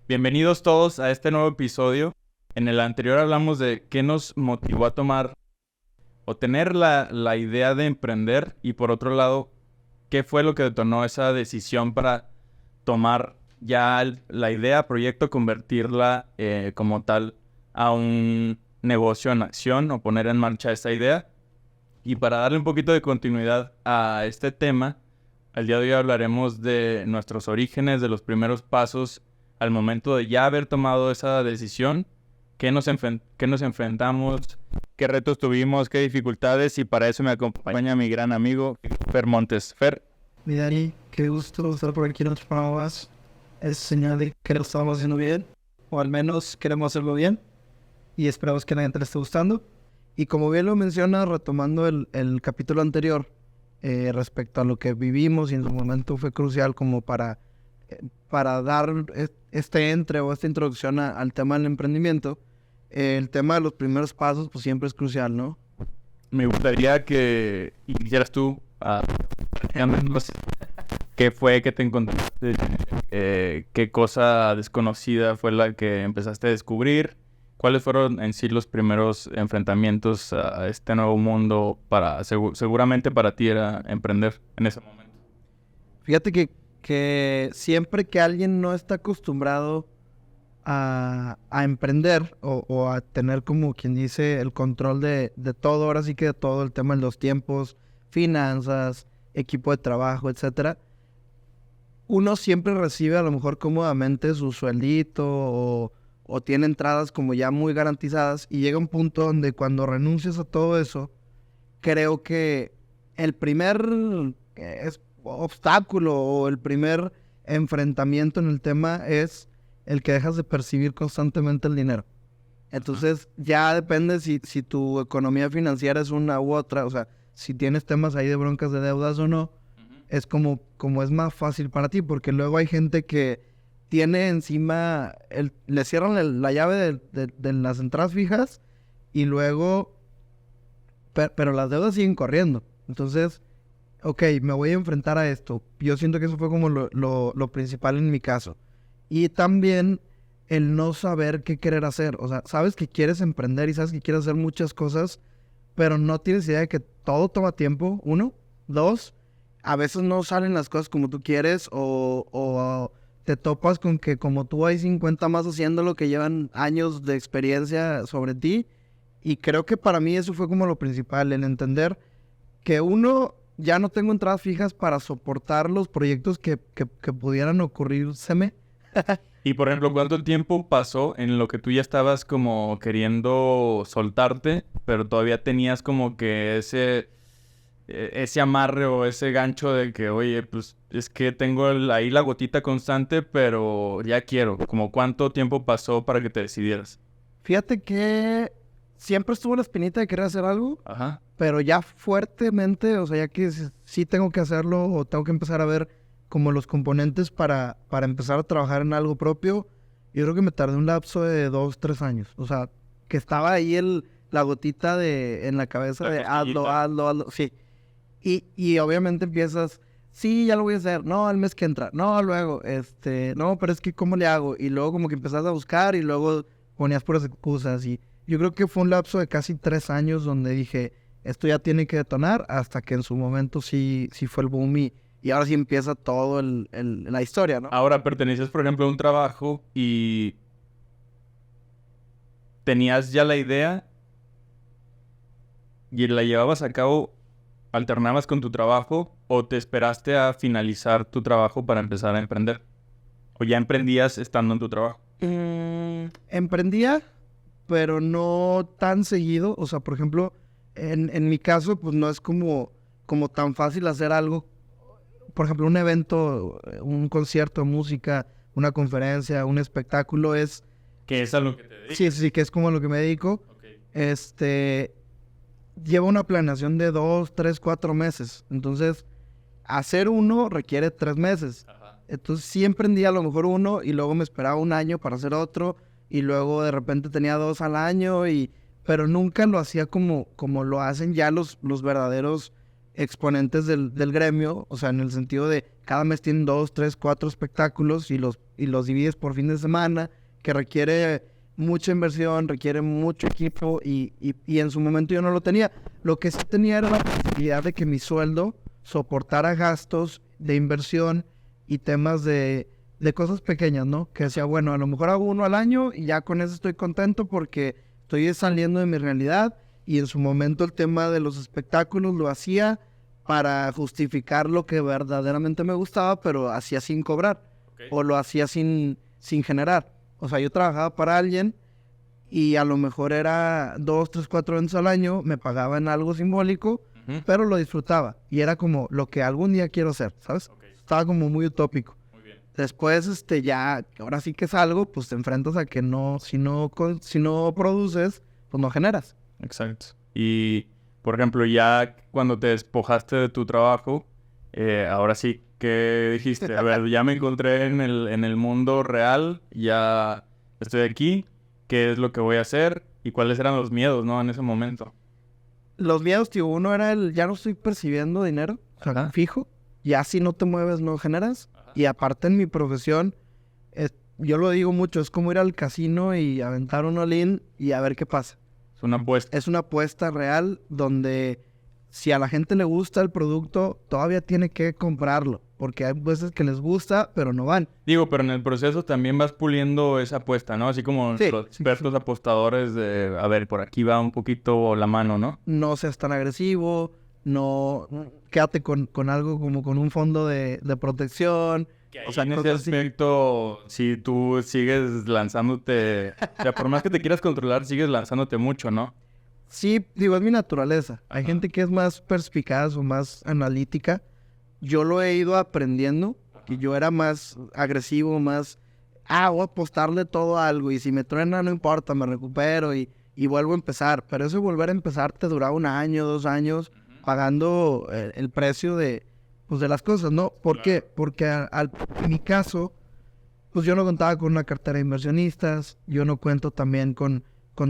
Bienvenidos todos a este nuevo episodio. En el anterior hablamos de qué nos motivó a tomar o tener la idea de emprender y por otro lado, qué fue lo que detonó esa decisión para tomar ya la idea, proyecto, convertirla como tal a un negocio en acción o poner en marcha esa idea. Y para darle un poquito de continuidad a este tema, al día de hoy hablaremos de nuestros orígenes, de los primeros pasos al momento de ya haber tomado esa decisión, qué nos enfrentamos, qué retos tuvimos, qué dificultades, y para eso me acompaña mi gran amigo Fer Montes. Fer. Mi Dani, qué gusto estar por aquí en otro programa más. Es señal de que lo estamos haciendo bien, o al menos queremos hacerlo bien, y esperamos que a la gente le esté gustando. Y como bien lo menciona, retomando el capítulo anterior, respecto a lo que vivimos y en su momento fue crucial como para dar este entre o esta introducción al tema del emprendimiento, el tema de los primeros pasos pues siempre es crucial, ¿no? Me gustaría que iniciaras tú platicándonos qué fue que te encontraste, qué cosa desconocida fue la que empezaste a descubrir, cuáles fueron en sí los primeros enfrentamientos a este nuevo mundo seguramente para ti era emprender en ese momento. Fíjate que siempre que alguien no está acostumbrado a emprender o a tener como quien dice el control de todo, ahora sí que de todo el tema de los tiempos, finanzas, equipo de trabajo, etcétera, uno siempre recibe a lo mejor cómodamente su sueldito o tiene entradas como ya muy garantizadas y llega un punto donde cuando renuncias a todo eso, creo que el primer obstáculo o el primer enfrentamiento en el tema es el que dejas de percibir constantemente el dinero. Entonces ya depende si tu economía financiera es una u otra, o sea, si tienes temas ahí de broncas de deudas o no, es como es más fácil para ti, porque luego hay gente que tiene encima, le cierran la llave de las entradas fijas y luego, pero las deudas siguen corriendo. Entonces, ok, me voy a enfrentar a esto. Yo siento que eso fue como lo principal en mi caso. Y también el no saber qué querer hacer. O sea, sabes que quieres emprender y sabes que quieres hacer muchas cosas, pero no tienes idea de que todo toma tiempo, uno. Dos, a veces no salen las cosas como tú quieres o te topas con que como tú hay 50 más haciéndolo que llevan años de experiencia sobre ti. Y creo que para mí eso fue como lo principal, el entender que uno ya no tengo entradas fijas para soportar los proyectos que pudieran ocurrírseme. Y por ejemplo, ¿cuánto tiempo pasó en lo que tú ya estabas como queriendo soltarte, pero todavía tenías como que ese amarre o ese gancho de que, oye, pues es que tengo ahí la gotita constante, pero ya quiero? ¿Como cuánto tiempo pasó para que te decidieras? Fíjate que siempre estuvo la espinita de querer hacer algo, Ajá. pero ya fuertemente, o sea, ya que sí tengo que hacerlo o tengo que empezar a ver como los componentes para empezar a trabajar en algo propio, yo creo que me tardé un lapso de 2, 3 años. O sea, que estaba ahí la gotita en la cabeza de hazlo, sí. Y obviamente empiezas, sí, ya lo voy a hacer, no, el mes que entra, no, luego, no, pero es que ¿cómo le hago? Y luego como que empezás a buscar y luego ponías puras excusas y yo creo que fue un lapso de casi 3 años donde dije, esto ya tiene que detonar hasta que en su momento sí fue el boom y ahora sí empieza todo la historia, ¿no? Ahora perteneces, por ejemplo, a un trabajo y tenías ya la idea y la llevabas a cabo, alternabas con tu trabajo o te esperaste a finalizar tu trabajo para empezar a emprender. ¿O ya emprendías estando en tu trabajo? Emprendía, pero no tan seguido. O sea, por ejemplo, en mi caso, pues no es como tan fácil hacer algo. Por ejemplo, un evento, un concierto de música, una conferencia, un espectáculo es... Que es a lo que te dedicas. Sí, que es como a lo que me dedico. Okay. Lleva una planeación de 2, 3, 4 meses. Entonces, hacer uno requiere 3 meses. Ajá. Entonces sí emprendía a lo mejor uno y luego me esperaba un año para hacer otro y luego de repente tenía 2 al año pero nunca lo hacía como lo hacen ya los verdaderos exponentes del gremio, o sea, en el sentido de cada mes tienen 2, 3, 4 espectáculos y los divides por fin de semana, que requiere mucha inversión, requiere mucho equipo y en su momento yo no lo tenía. Lo que sí tenía era la posibilidad de que mi sueldo soportara gastos de inversión y temas de cosas pequeñas, ¿no? Que decía, bueno, a lo mejor hago uno al año y ya con eso estoy contento porque estoy saliendo de mi realidad, y en su momento el tema de los espectáculos lo hacía para justificar lo que verdaderamente me gustaba, pero hacía sin cobrar, o lo hacía sin generar. O sea, yo trabajaba para alguien y a lo mejor era 2, 3, 4 veces al año, me pagaban algo simbólico, pero lo disfrutaba. Y era como lo que algún día quiero hacer, ¿sabes? Estaba como muy utópico. Muy bien. Después, ya, ahora sí que es algo, pues te enfrentas a que no, si no produces, pues no generas. Exacto. Y, por ejemplo, ya cuando te despojaste de tu trabajo, ahora sí, ¿qué dijiste? A ver, ya me encontré en el mundo real, ya estoy aquí, ¿qué es lo que voy a hacer? ¿Y cuáles eran los miedos, no, en ese momento? Los miedos, tío, uno era ya no estoy percibiendo dinero, o sea, Ajá. fijo, ya si no te mueves no generas. Ajá. Y aparte en mi profesión, yo lo digo mucho, es como ir al casino y aventar un all-in y a ver qué pasa. Es una apuesta. Es una apuesta real donde si a la gente le gusta el producto, todavía tiene que comprarlo, porque hay veces que les gusta, pero no van. Digo, pero en el proceso también vas puliendo esa apuesta, ¿no? Así como Sí, los sí, expertos sí. apostadores de, a ver, por aquí va un poquito la mano, ¿no? No seas tan agresivo, no quédate con algo como con un fondo de protección. O sea, en ese aspecto, si tú sigues lanzándote, o sea, por más que te quieras controlar, sigues lanzándote mucho, ¿no? Sí, digo, es mi naturaleza. Hay Ajá. gente que es más perspicaz o más analítica. Yo lo he ido aprendiendo, que yo era más agresivo, más, voy a apostarle todo a algo y si me truena no importa, me recupero y vuelvo a empezar. Pero eso de volver a empezar te duraba 1 año, 2 años, pagando el precio pues, de las cosas, ¿no? ¿Por qué? Porque en mi caso, pues yo no contaba con una cartera de inversionistas, yo no cuento también con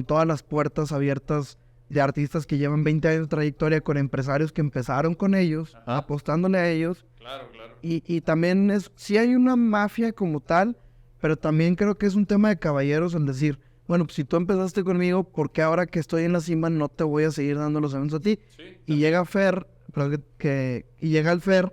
todas las puertas abiertas de artistas que llevan 20 años de trayectoria, con empresarios que empezaron con ellos, Ajá. apostándole a ellos. Claro, claro. Y también sí hay una mafia como tal, pero también creo que es un tema de caballeros el decir, bueno, pues si tú empezaste conmigo, ¿por qué ahora que estoy en la cima no te voy a seguir dando los eventos a ti? Sí. Y llega Fer, y llega el Fer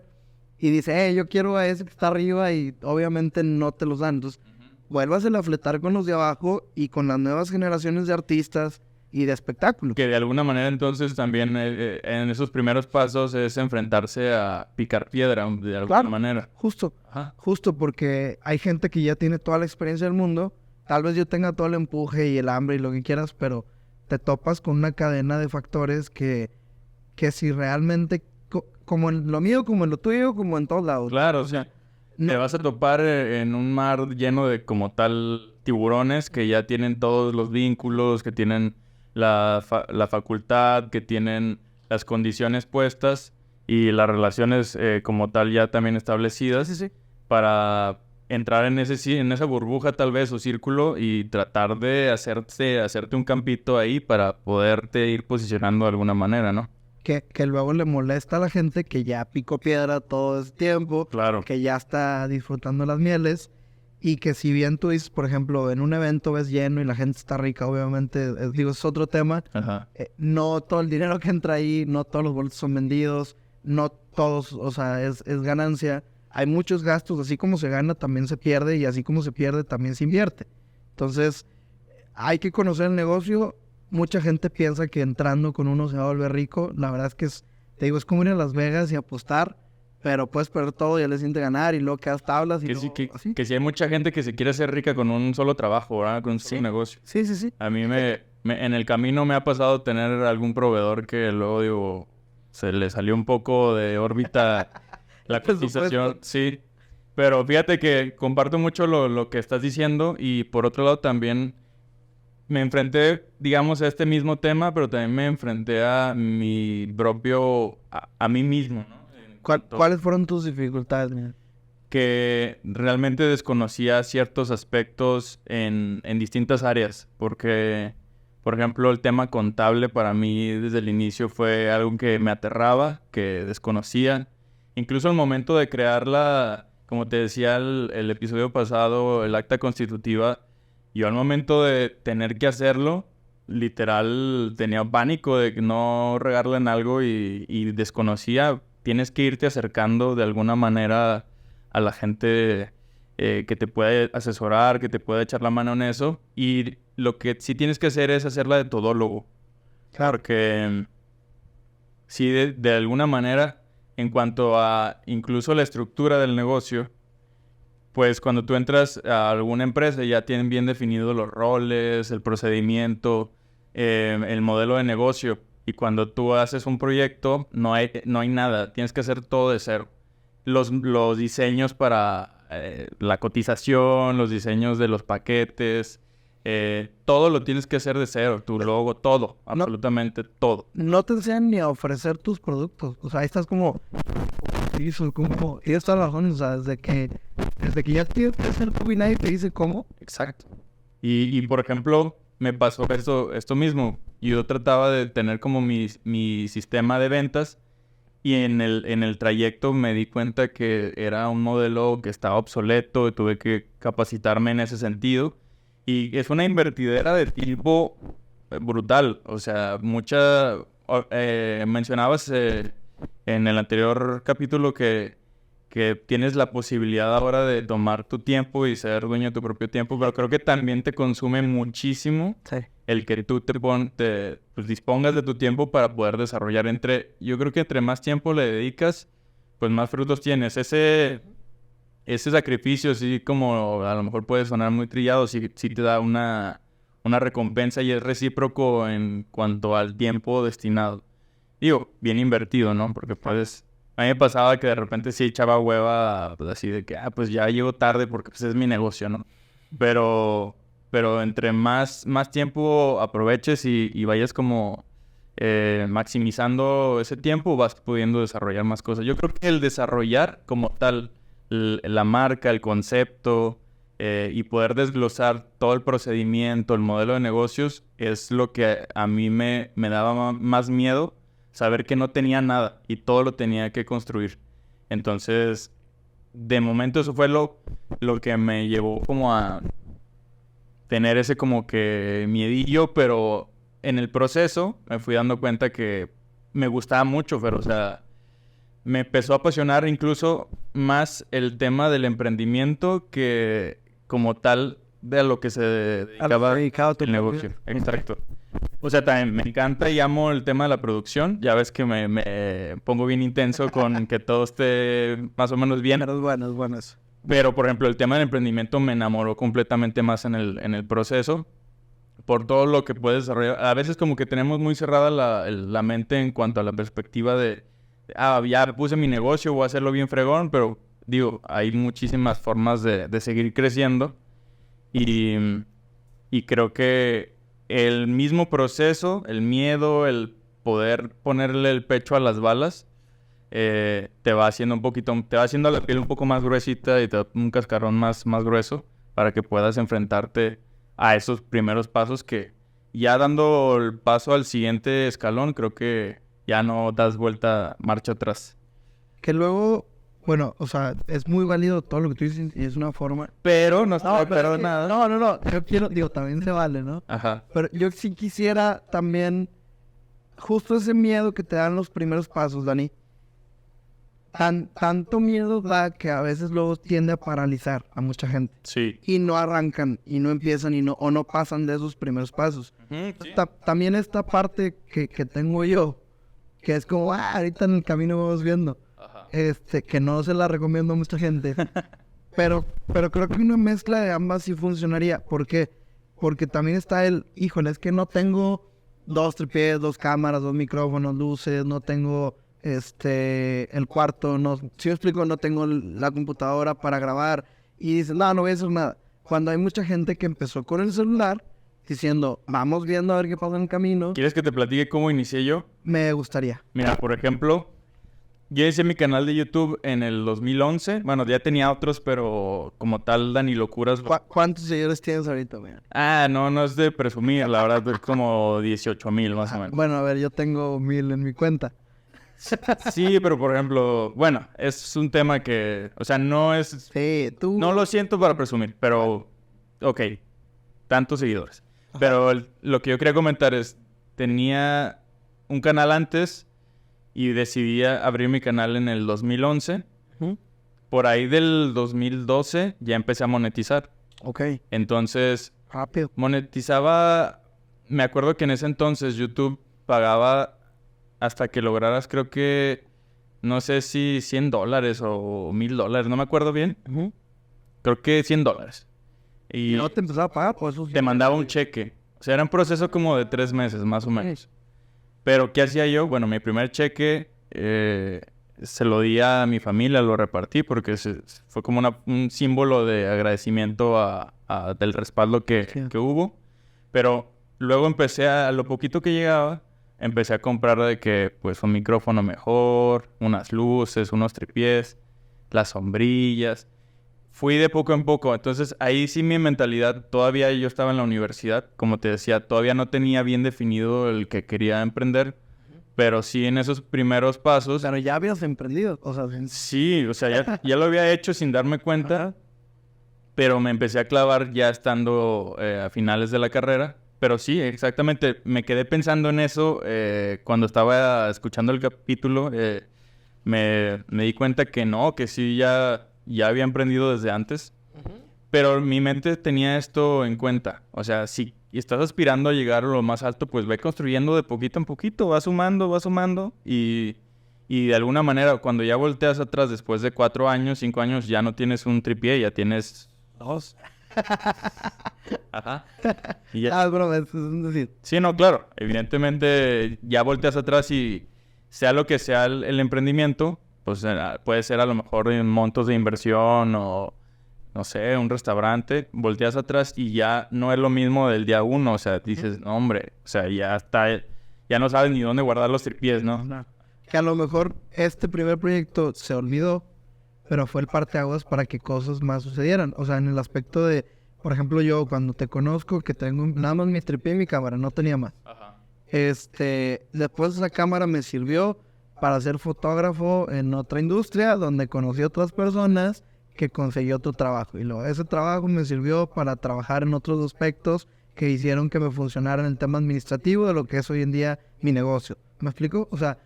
y dice, yo quiero a ese que está arriba, y obviamente no te los dan. Entonces, vuélvasela a fletar con los de abajo y con las nuevas generaciones de artistas y de espectáculos. Que de alguna manera entonces también en esos primeros pasos es enfrentarse a picar piedra de alguna Claro. manera. Justo Ajá. porque hay gente que ya tiene toda la experiencia del mundo. Tal vez yo tenga todo el empuje y el hambre y lo que quieras, pero te topas con una cadena de factores que si realmente, como en lo mío, como en lo tuyo, como en todos lados. Claro, o sea, te vas a topar en un mar lleno de como tal tiburones que ya tienen todos los vínculos, que tienen la facultad, que tienen las condiciones puestas y las relaciones como tal ya también establecidas. Sí. Para entrar en esa burbuja tal vez o círculo y tratar de hacerte un campito ahí para poderte ir posicionando de alguna manera, ¿no? Que luego le molesta a la gente que ya picó piedra todo ese tiempo, Claro. que ya está disfrutando las mieles, y que si bien tú dices, por ejemplo, en un evento ves lleno y la gente está rica, obviamente, es otro tema. Ajá. No todo el dinero que entra ahí, no todos los boletos son vendidos, no todos, o sea, es ganancia. Hay muchos gastos, así como se gana también se pierde, y así como se pierde también se invierte. Entonces, hay que conocer el negocio. Mucha gente piensa que entrando con uno se va a volver rico. La verdad es que te digo, es como ir a Las Vegas y apostar, pero puedes perder todo y al día siguiente ganar y luego quedas tablas y Que luego, sí, así. que sí hay mucha gente que se quiere hacer rica con un solo trabajo, ¿verdad? Con un solo negocio. Sí. A mí en el camino me ha pasado tener algún proveedor que luego digo, se le salió un poco de órbita la cotización. Sí, pero fíjate que comparto mucho lo que estás diciendo y por otro lado también me enfrenté, digamos, a este mismo tema, pero también me enfrenté a mi propio, a mí mismo, ¿no? ¿Cuáles fueron tus dificultades, Miguel? Que realmente desconocía ciertos aspectos en distintas áreas, porque, por ejemplo, el tema contable para mí desde el inicio fue algo que me aterraba, que desconocía, incluso al momento de crear como te decía el episodio pasado, el acta constitutiva, yo al momento de tener que hacerlo, literal tenía pánico de no regarla en algo y desconocía. Tienes que irte acercando de alguna manera a la gente que te puede asesorar, que te puede echar la mano en eso. Y lo que sí tienes que hacer es hacerla de todólogo. Claro. Porque sí, de alguna manera, en cuanto a incluso la estructura del negocio, pues cuando tú entras a alguna empresa ya tienen bien definidos los roles, el procedimiento, el modelo de negocio. Y cuando tú haces un proyecto, no hay nada. Tienes que hacer todo de cero. Los diseños para la cotización, los diseños de los paquetes, todo lo tienes que hacer de cero. Tu logo, todo, absolutamente todo. No te enseñan ni a ofrecer tus productos. O sea, ahí estás como... tienes toda la razón. O sea, desde que ya tienes que hacer tu y nadie te dice cómo. Exacto. Y por ejemplo, me pasó esto mismo. Yo trataba de tener como mi sistema de ventas y en el trayecto me di cuenta que era un modelo que estaba obsoleto y tuve que capacitarme en ese sentido. Y es una invertidera de tiempo brutal. O sea, mencionabas en el anterior capítulo que tienes la posibilidad ahora de tomar tu tiempo y ser dueño de tu propio tiempo, pero creo que también te consume muchísimo el que tú pues, dispongas de tu tiempo para poder desarrollar. Yo creo que entre más tiempo le dedicas, pues más frutos tienes. Ese sacrificio, sí, como a lo mejor puede sonar muy trillado, sí te da una recompensa y es recíproco en cuanto al tiempo destinado. Digo, bien invertido, ¿no? Porque puedes... A mí me pasaba que de repente sí echaba hueva, pues así de que, pues ya llego tarde porque pues es mi negocio, ¿no? Pero entre más tiempo aproveches y vayas como maximizando ese tiempo, vas pudiendo desarrollar más cosas. Yo creo que el desarrollar como tal la marca, el concepto y poder desglosar todo el procedimiento, el modelo de negocios, es lo que a mí me daba más miedo. Saber que no tenía nada y todo lo tenía que construir. Entonces, de momento eso fue lo que me llevó como a tener ese como que miedillo, pero en el proceso me fui dando cuenta que me gustaba mucho, pero o sea, me empezó a apasionar incluso más el tema del emprendimiento que como tal de a lo que se dedicaba el negocio. Exacto. O sea, también me encanta y amo el tema de la producción. Ya ves que me pongo bien intenso con que todo esté más o menos bien. Pero es bueno eso. Pero, por ejemplo, el tema del emprendimiento me enamoró completamente más en el proceso. Por todo lo que puedes desarrollar. A veces como que tenemos muy cerrada la mente en cuanto a la perspectiva de... ya puse mi negocio, voy a hacerlo bien fregón. Pero, digo, hay muchísimas formas de seguir creciendo. Y creo que el mismo proceso, el miedo, el poder ponerle el pecho a las balas, te va haciendo la piel un poco más gruesita y te da un cascarón más grueso para que puedas enfrentarte a esos primeros pasos que ya dando el paso al siguiente escalón, creo que ya no das marcha atrás. Que luego... Bueno, o sea, es muy válido todo lo que tú dices y es una forma. Pero no pero nada. No. Yo también se vale, ¿no? Ajá. Pero yo sí quisiera también, justo ese miedo que te dan los primeros pasos, Dani. Tanto miedo da que a veces luego tiende a paralizar a mucha gente. Sí. Y no arrancan, y no empiezan, o no pasan de esos primeros pasos. Sí. También esta parte que tengo yo, que es como, ahorita en el camino vamos viendo. Que no se la recomiendo a mucha gente. pero creo que una mezcla de ambas sí funcionaría. ¿Por qué? Porque también está híjole, es que no tengo 2 tripiés, 2 cámaras, 2 micrófonos, luces, no tengo el cuarto, si me explico, no tengo la computadora para grabar. Y dices, no voy a hacer nada. Cuando hay mucha gente que empezó con el celular diciendo, vamos viendo a ver qué pasa en el camino. ¿Quieres que te platique cómo inicié yo? Me gustaría. Mira, por ejemplo... Yo hice mi canal de YouTube en el 2011. Bueno, ya tenía otros, pero como tal, Dani Locuras... ¿Cuántos seguidores tienes ahorita, man? No es de presumir, la verdad, es como 18,000 más o menos. Bueno, a ver, yo tengo 1,000 en mi cuenta. Sí, pero por ejemplo, bueno, es un tema que, o sea, no es, Sí, tú... no lo siento para presumir, pero, ok, tantos seguidores. Pero lo que yo quería comentar es, tenía un canal antes y decidí abrir mi canal en el 2011. Ujú. Por ahí del 2012 ya empecé a monetizar. Ok, Entonces, rápido. monetizaba, me acuerdo que en ese entonces YouTube pagaba hasta que lograras, creo que, no sé si $100 o $1,000, no me acuerdo bien. Ujú. Creo que $100. Y Y no te empezaba a pagar, por eso... te mandaba un cheque. O sea, era un proceso como de 3 meses, más o menos. Pero, ¿qué hacía yo? Bueno, mi primer cheque se lo di a mi familia, lo repartí porque fue como un símbolo de agradecimiento del respaldo Sí. que hubo. Pero luego empecé a lo poquito que llegaba, empecé a comprar de que, pues, un micrófono mejor, unas luces, unos tripiés, las sombrillas. Fui de poco en poco, entonces ahí sí mi mentalidad, todavía yo estaba en la universidad, como te decía, todavía no tenía bien definido el que quería emprender, pero sí en esos primeros pasos, Pero ya habías emprendido, o sea... sí, o sea, ya lo había hecho sin darme cuenta, Ajá. pero me empecé a clavar ya estando a finales de la carrera, pero sí, exactamente, me quedé pensando en eso cuando estaba escuchando el capítulo, me di cuenta que no, que sí ya había emprendido desde antes. Pero mi mente tenía esto en cuenta. O sea, si estás aspirando a llegar a lo más alto, pues ve construyendo de poquito en poquito, va sumando. Y de alguna manera, cuando ya volteas atrás después de 4 años, 5 años, ya no tienes un tripié, ya tienes 2. Ajá. Y ya. Ah, broma, es decir... Sí, no, claro. Evidentemente, ya volteas atrás y sea lo que sea el emprendimiento, pues puede ser a lo mejor en montos de inversión o, no sé, un restaurante. Volteas atrás y ya no es lo mismo del día uno. O sea, dices, no, hombre, o sea, ya no sabes ni dónde guardar los tripiés, ¿no? No. Que a lo mejor este primer proyecto se olvidó, pero fue el parteaguas para que cosas más sucedieran. O sea, en el aspecto de, por ejemplo, yo cuando te conozco, que tengo nada más mi tripié y mi cámara, no tenía más. Ajá. Después esa cámara me sirvió para ser fotógrafo en otra industria, donde conocí a otras personas que conseguí otro trabajo. Y luego ese trabajo me sirvió para trabajar en otros aspectos que hicieron que me funcionara en el tema administrativo de lo que es hoy en día mi negocio. ¿Me explico? O sea,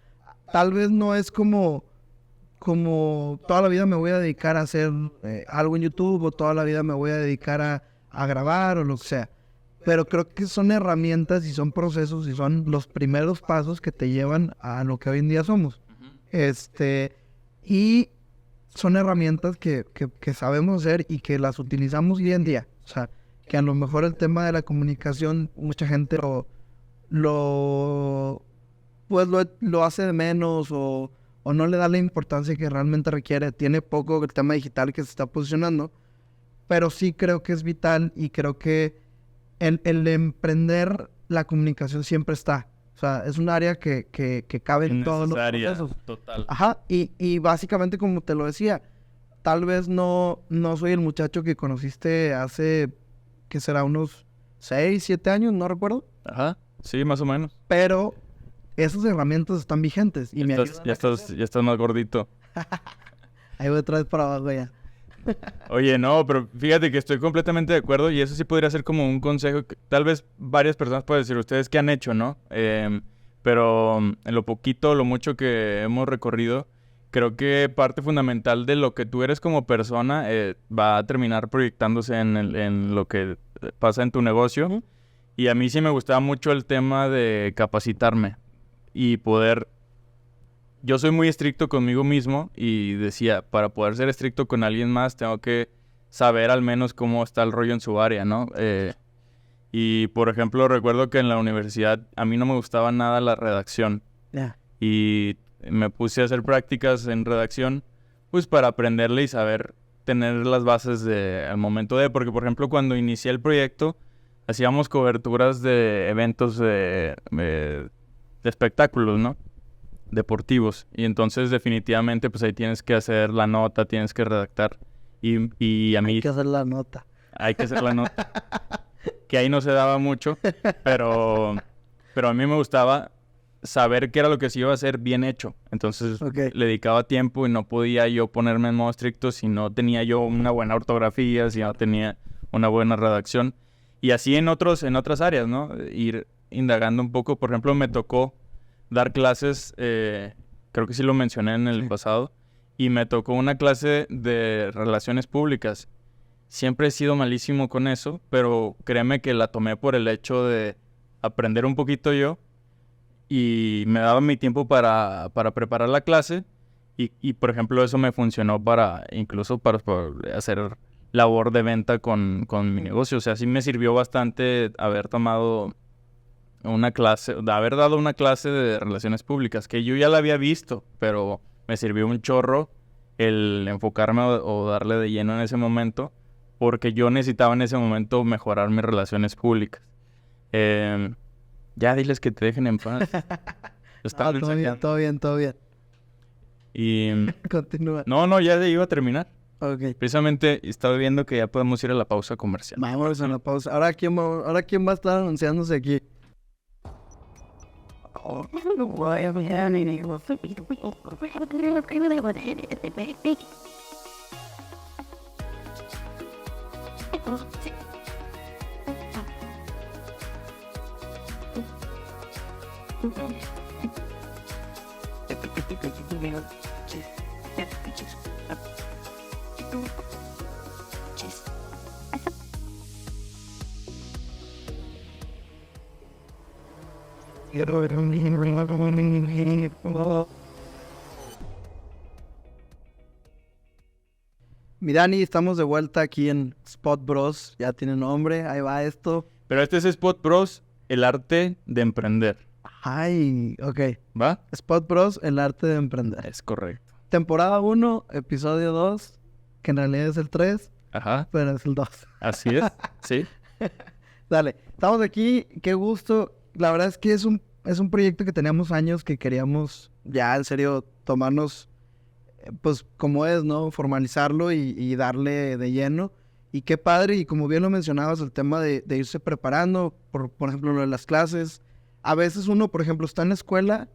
tal vez no es como toda la vida me voy a dedicar a hacer algo en YouTube o toda la vida me voy a dedicar a grabar o lo que sea. Pero creo que son herramientas y son procesos y son los primeros pasos que te llevan a lo que hoy en día somos. Y son herramientas que sabemos hacer y que las utilizamos hoy en día. O sea, que a lo mejor el tema de la comunicación, mucha gente lo hace de menos o no le da la importancia que realmente requiere. Tiene poco el tema digital que se está posicionando, pero sí creo que es vital y creo que el emprender la comunicación siempre está. O sea, es un área que cabe en todos los procesos. Total. Ajá, y básicamente como te lo decía, tal vez no soy el muchacho que conociste hace, ¿qué será? Unos 6, 7 años, no recuerdo. Ajá. Sí, más o menos. Pero esas herramientas están vigentes y me ayudan Ya estás más gordito. Ahí voy otra vez para abajo ya. Oye, no, pero fíjate que estoy completamente de acuerdo y eso sí podría ser como un consejo que tal vez varias personas pueden decir, ustedes qué han hecho, ¿no? Pero en lo poquito, lo mucho que hemos recorrido, creo que parte fundamental de lo que tú eres como persona va a terminar proyectándose en lo que pasa en tu negocio. Ujú. Y a mí sí me gustaba mucho el tema de capacitarme y poder... Yo soy muy estricto conmigo mismo y decía, para poder ser estricto con alguien más, tengo que saber al menos cómo está el rollo en su área, ¿no? Y, por ejemplo, recuerdo que en la universidad a mí no me gustaba nada la redacción Ya. y me puse a hacer prácticas en redacción, pues para aprenderle y saber tener las bases al momento de... Porque, por ejemplo, cuando inicié el proyecto, hacíamos coberturas de eventos de espectáculos, ¿no? Deportivos. Y entonces definitivamente pues ahí tienes que hacer la nota, tienes que redactar. Y a mí Hay que hacer la nota. hay que hacer la nota. Que ahí no se daba mucho, pero a mí me gustaba saber qué era lo que se iba a hacer bien hecho. Entonces le dedicaba tiempo y no podía yo ponerme en modo estricto si no tenía yo una buena ortografía, si no tenía una buena redacción. Y así en otras áreas, ¿no? Ir indagando un poco. Por ejemplo, me tocó dar clases, creo que sí lo mencioné en el pasado, y me tocó una clase de relaciones públicas. Siempre he sido malísimo con eso, pero créeme que la tomé por el hecho de aprender un poquito yo y me daba mi tiempo para preparar la clase y, por ejemplo, eso me funcionó incluso para hacer labor de venta con mi negocio. O sea, sí me sirvió bastante haber tomado una clase, de haber dado una clase de relaciones públicas, que yo ya la había visto, pero me sirvió un chorro el enfocarme o darle de lleno en ese momento, porque yo necesitaba en ese momento mejorar mis relaciones públicas. Ya diles que te dejen en paz. Todo bien. Y... Continúa. No, ya iba a terminar. Ok. Precisamente estaba viendo que ya podemos ir a la pausa comercial. Vamos a la pausa. Ahora quién va a estar anunciándose aquí. Mi Dani, estamos de vuelta aquí en Spot Bros. Ya tiene nombre, ahí va esto. Pero este es Spot Bros, el arte de emprender. Ay, ok. ¿Va? Spot Bros, el arte de emprender. Es correcto. Temporada 1, episodio 2, que en realidad es el 3, Ajá. pero es el 2. Así es, sí. Dale, estamos aquí, qué gusto. La verdad es que es un proyecto que teníamos años que queríamos ya en serio tomarnos, pues como es, ¿no? Formalizarlo y darle de lleno. Y qué padre, y como bien lo mencionabas, el tema de irse preparando, por ejemplo, lo de las clases. A veces uno, por ejemplo, está en la escuela.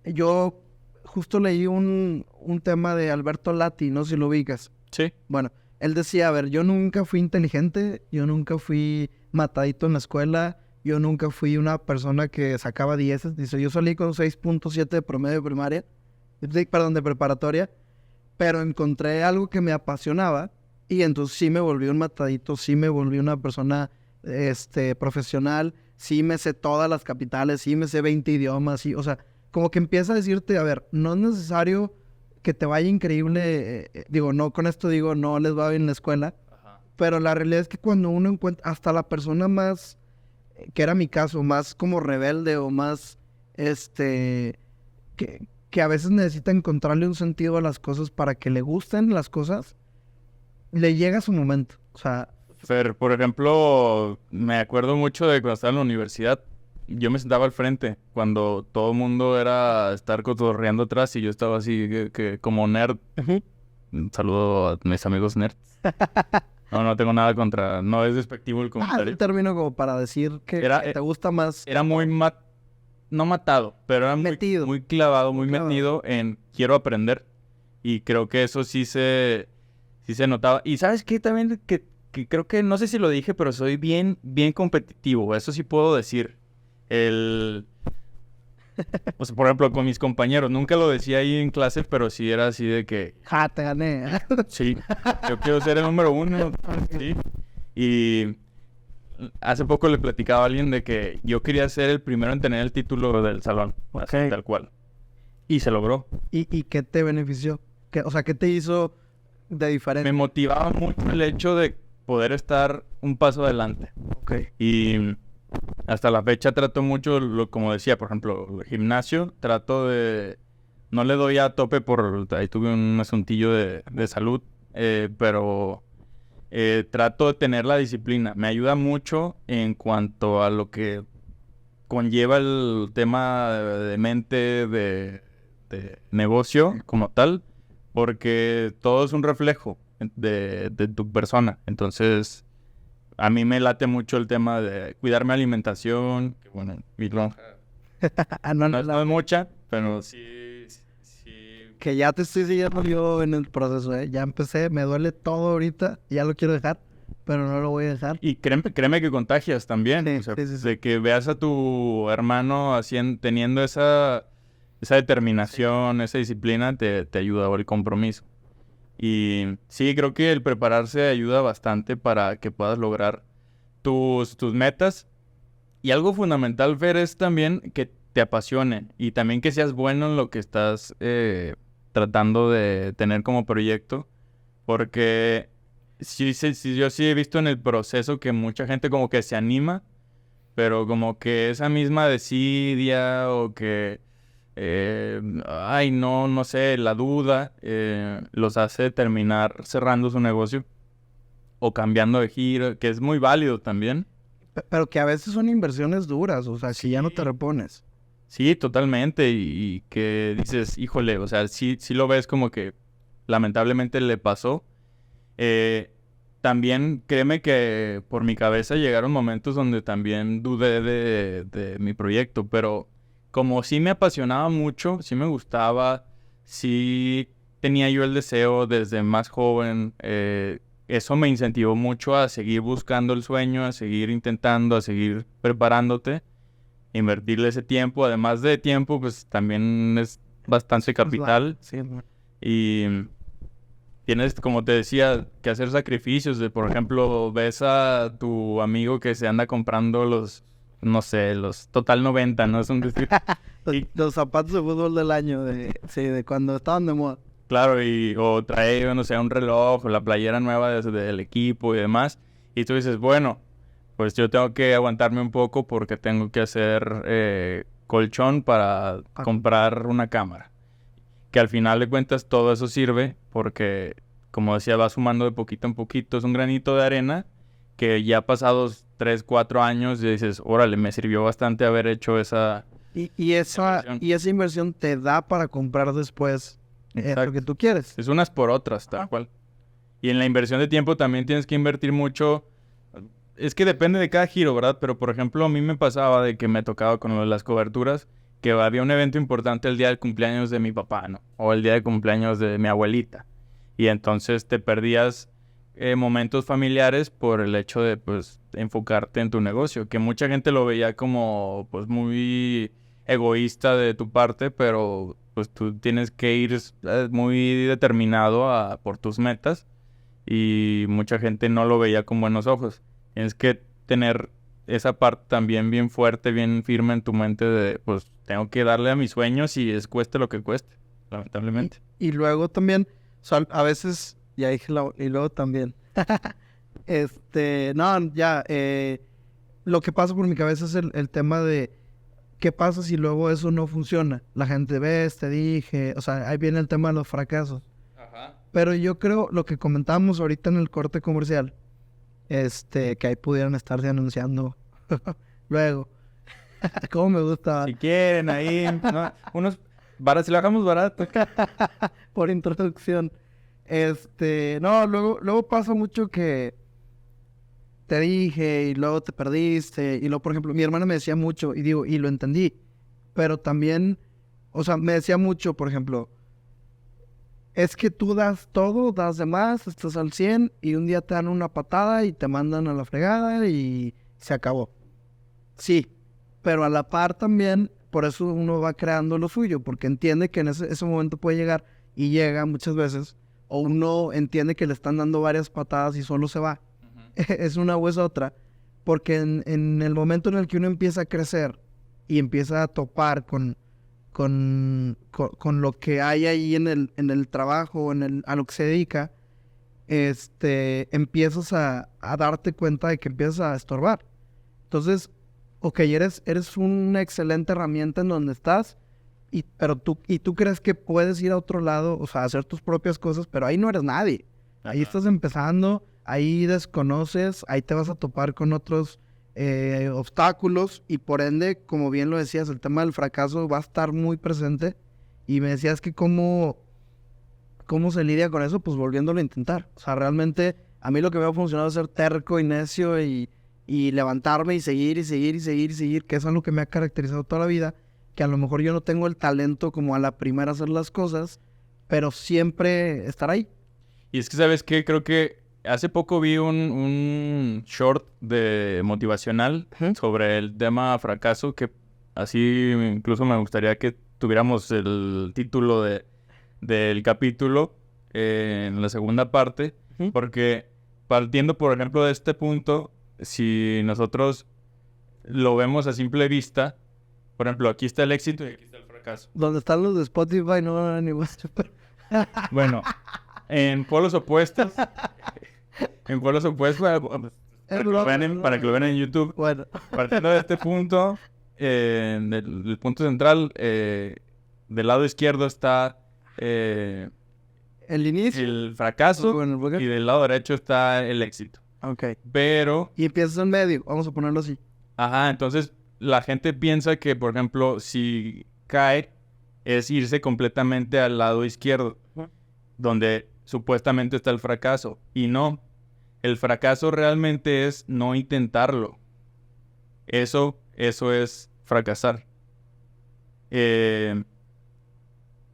Yo justo leí un tema de Alberto Lati, no sé si lo ubicas. Sí. Bueno, él decía, a ver, yo nunca fui inteligente, yo nunca fui matadito en la escuela, yo nunca fui una persona que sacaba 10. Dice, yo salí con 6.7 de promedio de primaria, de preparatoria, pero encontré algo que me apasionaba y entonces sí me volví un matadito, sí me volví una persona profesional, sí me sé todas las capitales, sí me sé 20 idiomas, sí, o sea, como que empieza a decirte, a ver, no es necesario que te vaya increíble, no, con esto digo, no les va bien en la escuela, ajá, pero la realidad es que cuando uno encuentra, hasta la persona más, que era mi caso, más como rebelde o más, que a veces necesita encontrarle un sentido a las cosas para que le gusten las cosas, le llega su momento, o sea... Fer, por ejemplo, me acuerdo mucho de cuando estaba en la universidad, yo me sentaba al frente, cuando todo el mundo era estar cotorreando atrás y yo estaba así que como nerd. Uh-huh. Un saludo a mis amigos nerds. No tengo nada contra, no es despectivo el comentario. Un término como para decir que te gusta más. Era muy no matado, pero era metido. Muy clavado, muy metido en quiero aprender. Y creo que eso sí se notaba. Y ¿sabes qué? También que creo que, no sé si lo dije, pero soy bien competitivo. Eso sí puedo decir. O sea, por ejemplo, con mis compañeros. Nunca lo decía ahí en clase, pero sí era así de que... ¡Ja, te gané! Sí, yo quiero ser el número 1. Sí. Y hace poco le platicaba a alguien de que yo quería ser el primero en tener el título del salón. Así, tal cual. Y se logró. ¿Y qué te benefició? ¿Qué te hizo de diferente? Me motivaba mucho el hecho de poder estar un paso adelante. Ok. Y hasta la fecha trato mucho, como decía, por ejemplo, el gimnasio, trato de... No le doy a tope ahí tuve un asuntillo de salud, pero trato de tener la disciplina. Me ayuda mucho en cuanto a lo que conlleva el tema de mente, de negocio como tal, porque todo es un reflejo de tu persona. Entonces, a mí me late mucho el tema de cuidar mi alimentación, que bueno, mi lonja No es mucha, pero sí. Que ya te estoy siguiendo yo en el proceso, ¿eh? Ya empecé, me duele todo ahorita, ya lo quiero dejar, pero no lo voy a dejar. Y créeme que contagias también. Sí, O sea, sí. de que veas a tu hermano teniendo esa determinación, esa disciplina, te ayuda, o el compromiso. Y sí, creo que el prepararse ayuda bastante para que puedas lograr tus metas. Y algo fundamental, Fer, es también que te apasione y también que seas bueno en lo que estás tratando de tener como proyecto. Porque yo sí he visto en el proceso que mucha gente como que se anima, pero como que esa misma desidia o que, no sé, la duda los hace terminar cerrando su negocio o cambiando de giro, que es muy válido también. Pero que a veces son inversiones duras, o sea, si ya no te repones. Sí, totalmente, y que dices, híjole, o sea, sí lo ves como que lamentablemente le pasó. También créeme que por mi cabeza llegaron momentos donde también dudé de mi proyecto, pero como sí me apasionaba mucho, sí me gustaba, sí tenía yo el deseo desde más joven, eso me incentivó mucho a seguir buscando el sueño, a seguir intentando, a seguir preparándote, invertirle ese tiempo, además de tiempo, pues también es bastante capital. Sí, Y tienes, como te decía, que hacer sacrificios. Por ejemplo, ves a tu amigo que se anda comprando no sé, los Total 90, ¿no? Es un decir. Los zapatos de fútbol del año, de cuando estaban de moda. Claro, o trae, no sé, un reloj o la playera nueva del equipo y demás. Y tú dices, bueno, pues yo tengo que aguantarme un poco porque tengo que hacer colchón para comprar una cámara. Que al final de cuentas todo eso sirve porque, como decía, va sumando de poquito en poquito. Es un granito de arena que ya pasados 3, 4 años y dices, órale, me sirvió bastante haber hecho esa esa inversión te da para comprar después lo que tú quieres. Es unas por otras, tal cual. Y en la inversión de tiempo también tienes que invertir mucho. Es que depende de cada giro, ¿verdad? Pero, por ejemplo, a mí me pasaba de que me tocaba con lo de las coberturas, que había un evento importante el día del cumpleaños de mi papá, ¿no? O el día de cumpleaños de mi abuelita. Y entonces te perdías momentos familiares por el hecho de, pues, enfocarte en tu negocio. Que mucha gente lo veía como, pues, muy egoísta de tu parte, pero, pues, tú tienes que ir muy determinado por tus metas. Y mucha gente no lo veía con buenos ojos. Tienes que tener esa parte también bien fuerte, bien firme en tu mente de, pues, tengo que darle a mis sueños y cueste lo que cueste, lamentablemente. Y luego también, o sea, a veces, ya dije, y luego también. Lo que pasa por mi cabeza es el tema de qué pasa si luego eso no funciona. La gente ves, te dije, o sea, ahí viene el tema de los fracasos. Ajá. Pero yo creo lo que comentábamos ahorita en el corte comercial, que ahí pudieran estarse anunciando luego. ¿Cómo me gusta? Si quieren ahí, ¿no? Si lo hagamos barato. Por introducción. Luego pasa mucho que te dije y luego te perdiste. Y luego, por ejemplo, mi hermana me decía mucho y digo, y lo entendí. Pero también, o sea, me decía mucho, por ejemplo, es que tú das todo, das de más, estás al 100 y un día te dan una patada y te mandan a la fregada y se acabó. Sí, pero a la par también, por eso uno va creando lo suyo, porque entiende que en ese momento puede llegar y llega muchas veces, o uno entiende que le están dando varias patadas y solo se va. Es una o es otra, porque en el momento en el que uno empieza a crecer y empieza a topar con lo que hay ahí en el trabajo, a lo que se dedica, empiezas a darte cuenta de que empiezas a estorbar. Entonces, ok, eres una excelente herramienta en donde estás, pero tú crees que puedes ir a otro lado, o sea, hacer tus propias cosas, pero ahí no eres nadie. Ahí estás empezando, ahí desconoces, ahí te vas a topar con otros obstáculos y por ende, como bien lo decías, el tema del fracaso va a estar muy presente. Y me decías que cómo se lidia con eso, pues volviéndolo a intentar. O sea, realmente a mí lo que me ha funcionado es ser terco y necio y levantarme y seguir, que eso es lo que me ha caracterizado toda la vida. que a lo mejor yo no tengo el talento como a la primera hacer las cosas, pero siempre estar ahí. Y es que, ¿sabes qué? Creo que hace poco vi un short de motivacional sobre el tema fracaso, que así incluso me gustaría que tuviéramos el título del capítulo en la segunda parte, porque partiendo, por ejemplo, de este punto, si nosotros lo vemos a simple vista, por ejemplo, aquí está el éxito y aquí está el fracaso. Donde están los de Spotify, no, ni más. Bueno, en polos opuestos, para que lo vean en YouTube, Bueno, partiendo de este punto, del punto central, del lado izquierdo está el inicio. el fracaso Bueno, porque- y del lado derecho está el éxito. Ok. Pero, Y empiezas en medio, vamos a ponerlo así. ajá, entonces la gente piensa que, por ejemplo, si cae, es irse completamente al lado izquierdo, donde supuestamente está el fracaso. Y no, el fracaso realmente es no intentarlo. Eso es fracasar.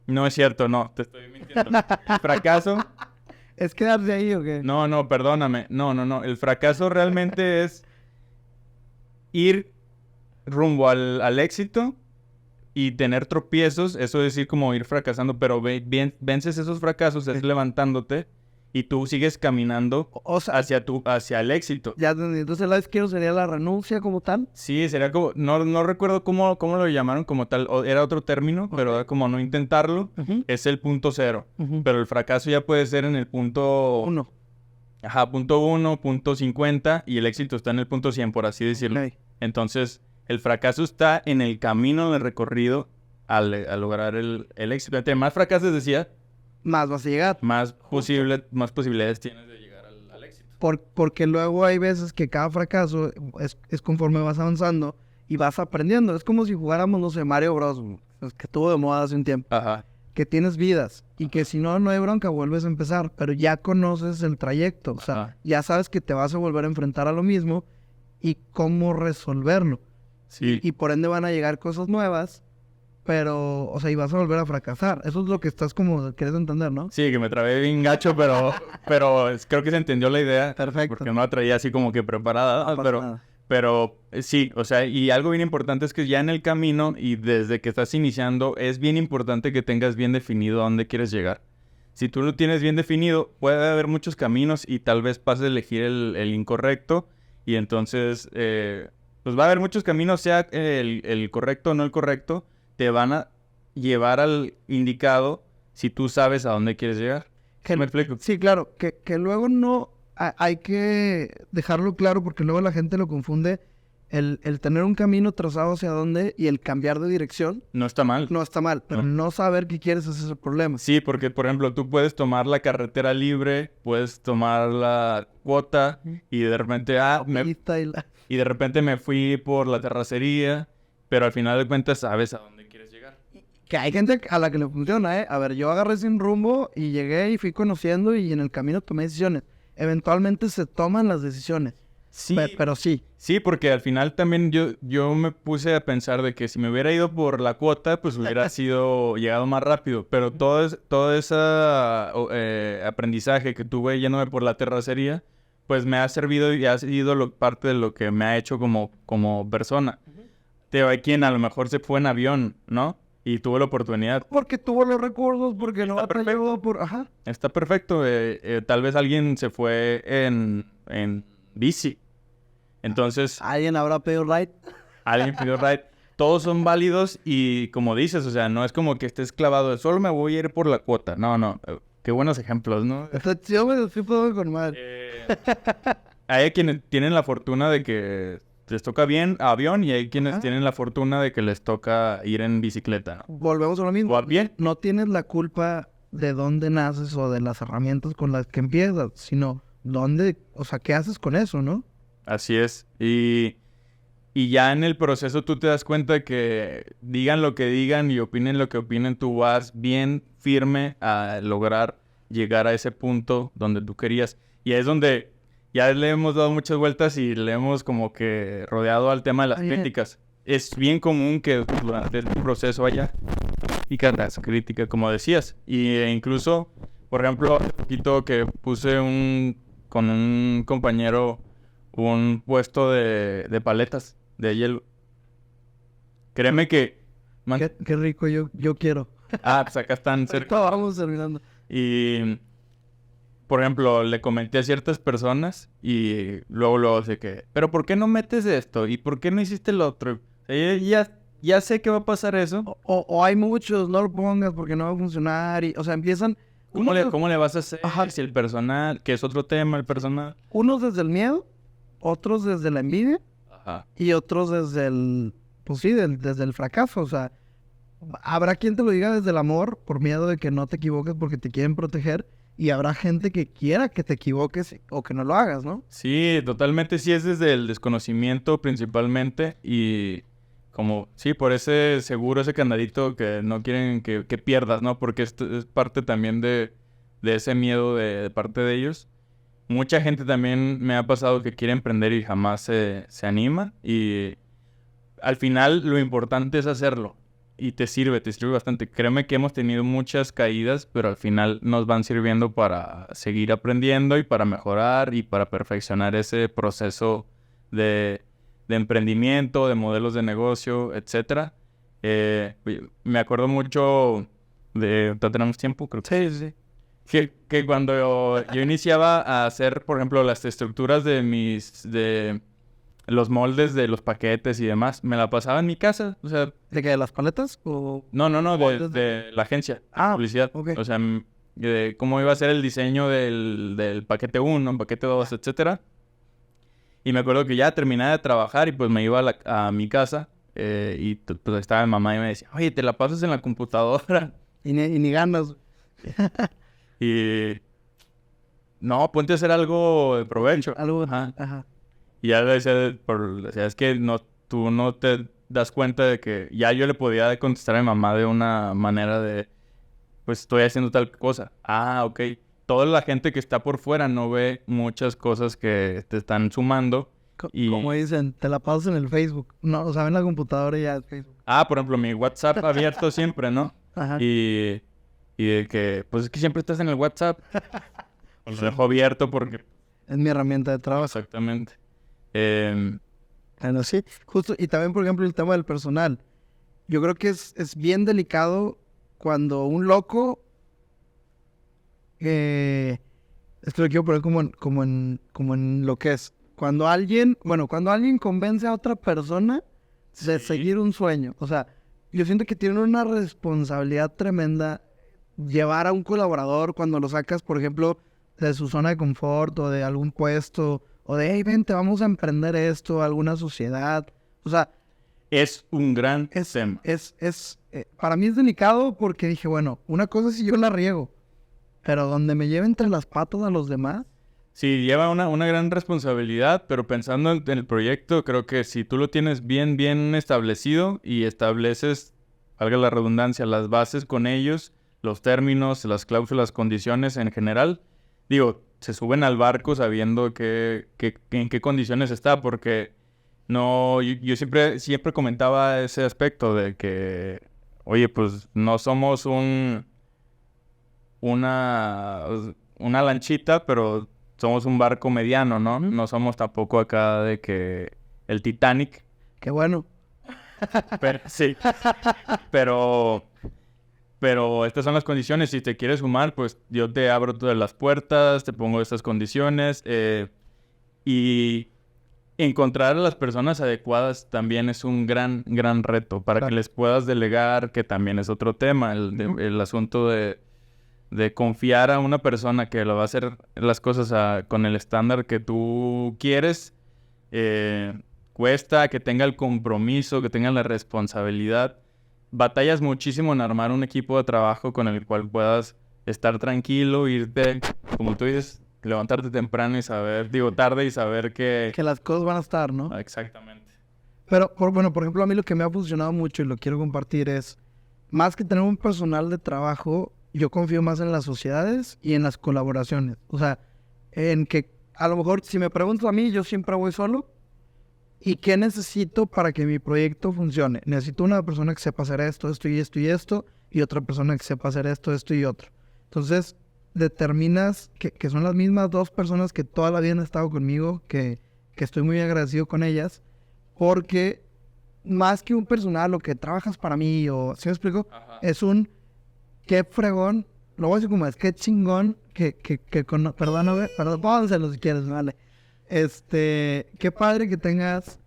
No es cierto, no, te estoy mintiendo. El fracaso, ¿Es quedarse ahí o qué? no, perdóname. No. El fracaso realmente es ir rumbo al éxito y tener tropiezos, eso es decir, como ir fracasando, pero vences esos fracasos, es levantándote y tú sigues caminando O sea, hacia el éxito. ya entendí. Entonces el lado izquierdo sería la renuncia como tal. Sí, sería como, no recuerdo cómo lo llamaron como tal, era otro término, pero era como no intentarlo, es el punto 0. Pero el fracaso ya puede ser en el punto... Uno. Ajá, punto 1, punto 50 y el éxito está en el punto 100, por así decirlo. Ok. Entonces, el fracaso está en el camino, en el recorrido al lograr el éxito. Entre más fracasos, decía, Más vas a llegar. más posibilidades tienes de llegar al éxito. Porque luego hay veces que cada fracaso es conforme vas avanzando y vas aprendiendo. Es como si jugáramos, no sé, Mario Bros. Que estuvo de moda hace un tiempo. Ajá. Que tienes vidas y que si no hay bronca, vuelves a empezar. Pero ya conoces el trayecto. O sea, Ajá. ya sabes que te vas a volver a enfrentar a lo mismo y cómo resolverlo. Sí. Y por ende van a llegar cosas nuevas, pero, o sea, y vas a volver a fracasar. Eso es lo que estás como queriendo entender, ¿no? Sí, que me trabé bien gacho, pero creo que se entendió la idea. Perfecto. Porque no la traía así como que preparada, No pasa nada. pero sí, o sea, y algo bien importante es que ya en el camino y desde que estás iniciando, es bien importante que tengas bien definido a dónde quieres llegar. Si tú lo tienes bien definido, puede haber muchos caminos y tal vez pases a elegir el incorrecto y entonces, pues va a haber muchos caminos, sea el correcto o no el correcto, te van a llevar al indicado si tú sabes a dónde quieres llegar. Que- ¿Me explico? Sí, claro, que luego no hay que dejarlo claro porque luego la gente lo confunde el tener un camino trazado hacia dónde y el cambiar de dirección No está mal. no está mal, pero no saber qué quieres ese es el problema. Sí, porque, por ejemplo, tú puedes tomar la carretera libre, puedes tomar la cuota y de repente, Lista y la- y de repente me fui por la terracería, pero al final de cuentas sabes a dónde quieres llegar. Que hay gente a la que le funciona, ¿eh? A ver, yo agarré sin rumbo y llegué y fui conociendo y en el camino tomé decisiones. Eventualmente se toman las decisiones, Sí, pero sí. sí, porque al final también yo me puse a pensar de que si me hubiera ido por la cuota, pues hubiera llegado más rápido, pero todo ese aprendizaje que tuve yéndome por la terracería, pues me ha servido y ha sido parte de lo que me ha hecho como persona. Hay quien a lo mejor se fue en avión, ¿no? Y tuvo la oportunidad. Porque tuvo los recursos, porque no Está batalló por... Ajá. Está perfecto. Tal vez alguien se fue en bici. Entonces, ¿Alguien habrá pedido ride? alguien pidió ride. Todos son válidos y como dices, o sea, no es como que estés clavado de solo me voy a ir por la cuota. No. Qué buenos ejemplos, ¿no? Yo me fui todo con madre. Hay quienes tienen la fortuna de que les toca bien avión y hay quienes tienen la fortuna de que les toca ir en bicicleta, ¿no? Volvemos a lo mismo. O a bien. No tienes la culpa de dónde naces o de las herramientas con las que empiezas, sino dónde, o sea, qué haces con eso, ¿no? Así es. Y ya en el proceso tú te das cuenta que digan lo que digan y opinen lo que opinen, tú vas bien firme a lograr llegar a ese punto donde tú querías. Y ahí es donde ya le hemos dado muchas vueltas y le hemos como que rodeado al tema de las Oye, críticas. es bien común que durante el proceso haya crítica, como decías. Incluso, por ejemplo, hace poquito que puse con un compañero un puesto de paletas de hielo. Créeme que... Qué rico, yo quiero. Pues acá están cerca. Vamos terminando. Y, por ejemplo, le comenté a ciertas personas y luego sé que... ¿Pero por qué no metes esto? ¿Y por qué no hiciste el otro? O sea, ya sé que va a pasar eso. O hay muchos, no lo pongas porque no va a funcionar. O sea, empiezan... ¿Cómo le vas a hacer? Ajá. Si el personal, que es otro tema, el personal. Unos desde el miedo, otros desde la envidia. Ajá. Y otros desde el... Pues sí, desde el fracaso. O sea, habrá quien te lo diga desde el amor, por miedo de que no te equivoques porque te quieren proteger. Y habrá gente que quiera que te equivoques o que no lo hagas, ¿no? Sí, totalmente. Sí, es desde el desconocimiento principalmente. Y como, sí, por ese seguro, ese candadito que no quieren que pierdas, ¿no? Porque esto es parte también de ese miedo de parte de ellos. Mucha gente también me ha pasado que quiere emprender y jamás se anima. Y al final lo importante es hacerlo. Y te sirve bastante. Créeme que hemos tenido muchas caídas, pero al final nos van sirviendo para seguir aprendiendo y para mejorar y para perfeccionar ese proceso de emprendimiento, de modelos de negocio, etcétera. Me acuerdo mucho de... ¿Tenemos tiempo? Creo que sí. Que cuando yo iniciaba a hacer, por ejemplo, las estructuras de los moldes de los paquetes y demás, me la pasaba en mi casa, o sea... ¿De qué? ¿De las paletas? ¿O...? No, de la agencia de publicidad. Okay. O sea, de cómo iba a ser el diseño del paquete 1, paquete 2, etcétera. Y me acuerdo que ya terminé de trabajar y pues me iba a mi casa y pues estaba mi mamá y me decía, oye, ¿te la pasas en la computadora? Y ni ganas. Y... No, ponte a hacer algo de provecho. Algo... Ajá. Y ya le decía, es que tú no te das cuenta de que ya yo le podía contestar a mi mamá de una manera de, pues estoy haciendo tal cosa. Ok. Toda la gente que está por fuera no ve muchas cosas que te están sumando. Como dicen, te la pasas en el Facebook. No, o sea, en la computadora y ya es Facebook. Por ejemplo, mi WhatsApp abierto siempre, ¿no? Ajá. Y de que, pues es que siempre estás en el WhatsApp. Lo dejo abierto porque... Es mi herramienta de trabajo. Exactamente. Bueno, sí, justo, y también, por ejemplo, el tema del personal. Yo creo que es bien delicado cuando un loco, esto lo quiero poner como en lo que es. Cuando alguien convence a otra persona de seguir un sueño. O sea, yo siento que tienen una responsabilidad tremenda llevar a un colaborador cuando lo sacas, por ejemplo, de su zona de confort o de algún puesto, o de, hey, vente, vamos a emprender esto, alguna sociedad. O sea... Es un gran tema. Para mí es delicado porque dije, bueno, una cosa es si yo la riego, pero donde me lleve entre las patas a los demás... Sí, lleva una gran responsabilidad, pero pensando en el proyecto, creo que si tú lo tienes bien establecido y estableces, valga la redundancia, las bases con ellos, los términos, las cláusulas, condiciones en general, digo, se suben al barco sabiendo en qué condiciones está, porque no, yo siempre comentaba ese aspecto de que, oye, pues no somos una lanchita, pero somos un barco mediano, ¿no? No somos tampoco acá de que el Titanic. Qué bueno. Pero, sí. Pero estas son las condiciones. Si te quieres sumar, pues yo te abro todas las puertas, te pongo estas condiciones. Y encontrar a las personas adecuadas también es un gran reto para que les puedas delegar, que también es otro tema. El asunto de confiar a una persona que lo va a hacer las cosas con el estándar que tú quieres, cuesta, que tenga el compromiso, que tenga la responsabilidad. Batallas muchísimo en armar un equipo de trabajo con el cual puedas estar tranquilo, irte, como tú dices, levantarte temprano y tarde y saber que las cosas van a estar, ¿no? Exactamente. Pero, por ejemplo, a mí lo que me ha funcionado mucho y lo quiero compartir es, más que tener un personal de trabajo, yo confío más en las sociedades y en las colaboraciones. O sea, en que a lo mejor si me preguntas a mí, yo siempre voy solo ¿Y qué necesito para que mi proyecto funcione? Necesito una persona que sepa hacer esto, esto y esto y esto, y otra persona que sepa hacer esto, esto y otro. Entonces, determinas que son las mismas dos personas que toda la vida han estado conmigo, que estoy muy agradecido con ellas, porque más que un personal o que trabajas para mí, o ¿sí me explico? Ajá. Es un qué fregón, lo voy a decir como es, qué chingón perdóname, pónselo si quieres, vale. Qué padre que tengas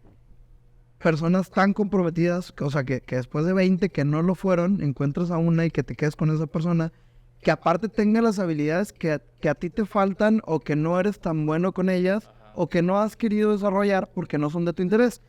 personas tan comprometidas, o sea, que después de 20 que no lo fueron, encuentres a una y que te quedes con esa persona, que aparte tenga las habilidades que a ti te faltan o que no eres tan bueno con ellas o que no has querido desarrollar porque no son de tu interés.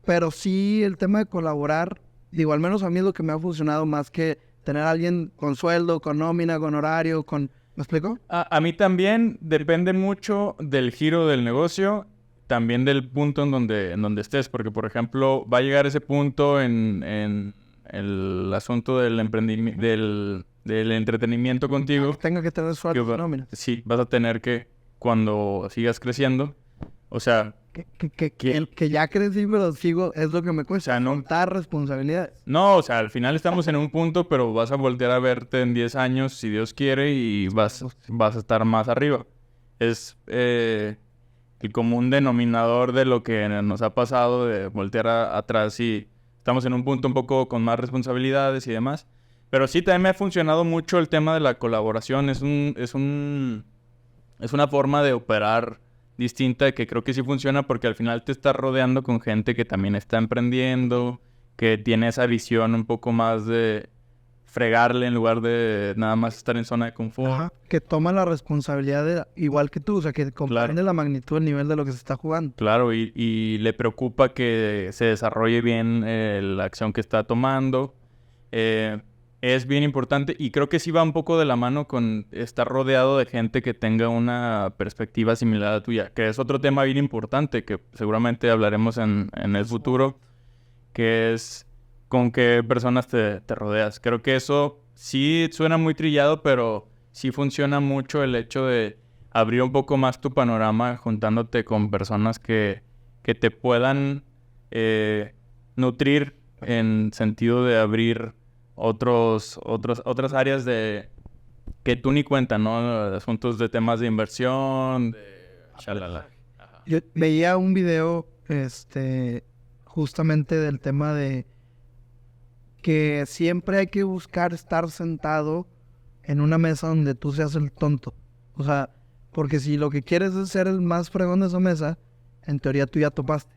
Pero sí el tema de colaborar, digo, al menos a mí es lo que me ha funcionado más que tener a alguien con sueldo, con nómina, con horario, con... ¿Me explico? A mí también depende mucho del giro del negocio, también del punto en donde estés, porque por ejemplo va a llegar ese punto en el asunto del emprendimiento, del entretenimiento contigo. Tenga que tener sueldo, nómina. Sí, vas a tener que, cuando sigas creciendo, o sea... Que ya crecí, pero sigo, es lo que me cuesta, O sea, no... contar responsabilidades. No, o sea, al final estamos en un punto, pero vas a voltear a verte en 10 años, si Dios quiere, y vas a estar más arriba. Es el común denominador de lo que nos ha pasado, de voltear atrás y estamos en un punto un poco con más responsabilidades y demás. Pero sí, también me ha funcionado mucho el tema de la colaboración. Es una forma de operar distinta que creo que sí funciona porque al final te estás rodeando con gente que también está emprendiendo, que tiene esa visión un poco más de fregarle en lugar de nada más estar en zona de confort. Ajá, que toma la responsabilidad igual que tú, o sea, que comprende Claro. la magnitud, el nivel de lo que se está jugando. Claro, y le preocupa que se desarrolle bien la acción que está tomando. Es bien importante y creo que sí va un poco de la mano con estar rodeado de gente que tenga una perspectiva similar a tuya, que es otro tema bien importante que seguramente hablaremos en el futuro, que es con qué personas te rodeas. Creo que eso sí suena muy trillado, pero sí funciona mucho el hecho de abrir un poco más tu panorama juntándote con personas que te puedan nutrir en sentido de abrir otras áreas de que tú ni cuenta, ¿no? Asuntos de temas de inversión, de shalala. Ajá. Yo veía un video, justamente del tema de que siempre hay que buscar estar sentado en una mesa donde tú seas el tonto. O sea, porque si lo que quieres es ser el más fregón de esa mesa, en teoría tú ya topaste.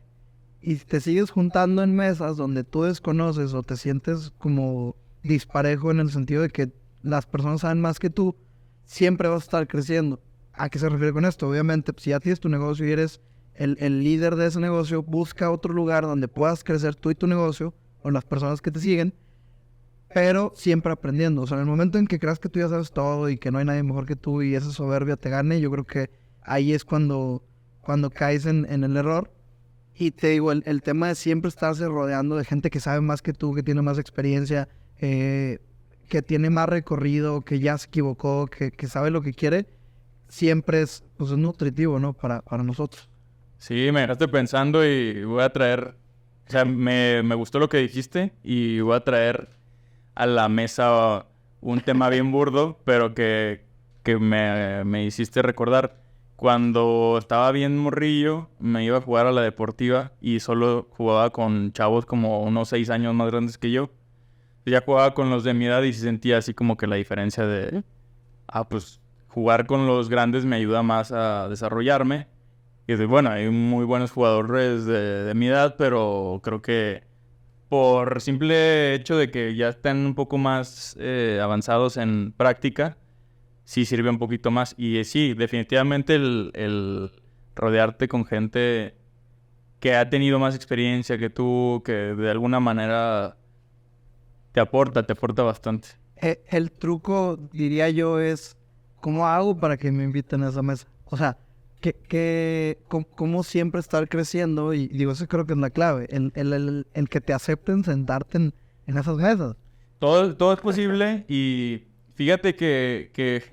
Y si te sigues juntando en mesas donde tú desconoces o te sientes como disparejo en el sentido de que las personas saben más que tú, siempre vas a estar creciendo. ¿A qué se refiere con esto? Obviamente, si ya tienes tu negocio y eres el líder de ese negocio, busca otro lugar donde puedas crecer tú y tu negocio o las personas que te siguen, pero siempre aprendiendo. O sea, en el momento en que creas que tú ya sabes todo y que no hay nadie mejor que tú y esa soberbia te gane, yo creo que ahí es cuando caes en el error. Y te digo, el tema de siempre estarse rodeando de gente que sabe más que tú, que tiene más experiencia, que tiene más recorrido, que ya se equivocó, que sabe lo que quiere, siempre es, pues, es nutritivo, ¿no? Para nosotros. Sí, me dejaste pensando y voy a traer, o sea, me gustó lo que dijiste y voy a traer a la mesa un tema bien burdo, pero que me hiciste recordar. Cuando estaba bien morrillo, me iba a jugar a la deportiva y solo jugaba con chavos como unos 6 años más grandes que yo. Ya jugaba con los de mi edad y sí sentía así como que la diferencia de, pues jugar con los grandes me ayuda más a desarrollarme. Y bueno, hay muy buenos jugadores de mi edad, pero creo que por simple hecho de que ya están un poco más avanzados en práctica, sí sirve un poquito más. Y sí, definitivamente el rodearte con gente que ha tenido más experiencia que tú, que de alguna manera te aporta bastante. El truco, diría yo, es ¿cómo hago para que me inviten a esa mesa? O sea, cómo siempre estar creciendo, y digo, eso creo que es la clave, el que te acepten sentarte en esas mesas. Todo es posible y fíjate que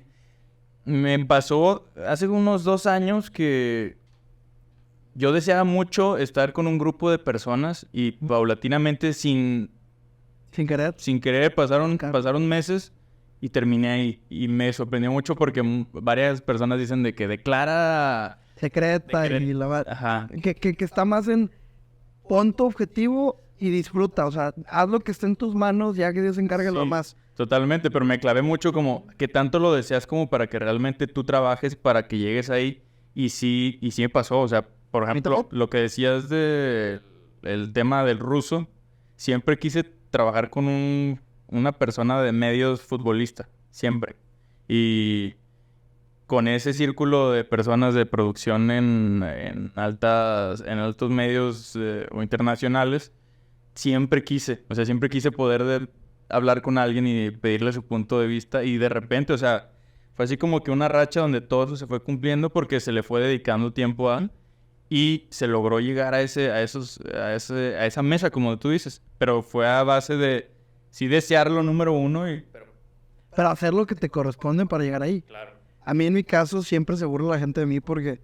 me pasó hace unos 2 años que yo deseaba mucho estar con un grupo de personas y paulatinamente Sin querer. sin querer pasaron meses y terminé ahí. Y me sorprendió mucho porque varias personas dicen de que declara... Secreta y Ajá. que está más en pon tu objetivo y disfruta. O sea, haz lo que esté en tus manos, ya que Dios se encargue lo Sí, más. totalmente, pero me clavé mucho como que tanto lo deseas como para que realmente tú trabajes para que llegues ahí. Y sí me pasó. O sea, por ejemplo, también. lo que decías de el tema del ruso, siempre quise trabajar con una persona de medios futbolista, siempre. Y con ese círculo de personas de producción en altos medios o internacionales, siempre quise poder hablar con alguien y pedirle su punto de vista y de repente, o sea, fue así como que una racha donde todo eso se fue cumpliendo porque se le fue dedicando tiempo y se logró llegar a esa mesa, como tú dices, pero fue a base de sí desearlo número uno Pero hacer lo que te corresponde para llegar ahí. claro. A mí en mi caso siempre se burla la gente de mí porque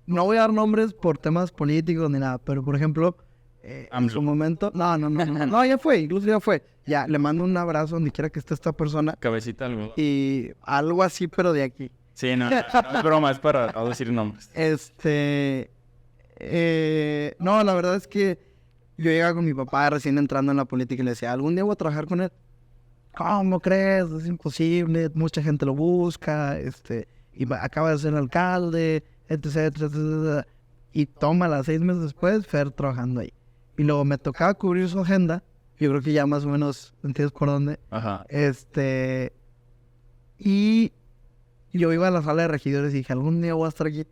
no voy a dar nombres por temas políticos ni nada, pero por ejemplo, en su momento, no, ya fue, incluso ya fue. Ya, le mando un abrazo donde quiera que esté esta persona Cabecita algo. y algo así, pero de aquí. Sí, no es broma, es para no decir nombres. No, la verdad es que yo llegaba con mi papá recién entrando en la política y le decía, algún día voy a trabajar con él. ¿Cómo crees? Es imposible, mucha gente lo busca, acaba de ser alcalde, etc. Y tómala, 6 meses después, Fer trabajando ahí. Y luego me tocaba cubrir su agenda, yo creo que ya más o menos entiendes por dónde. Ajá. Y yo iba a la sala de regidores y dije, algún día voy a estar aquí.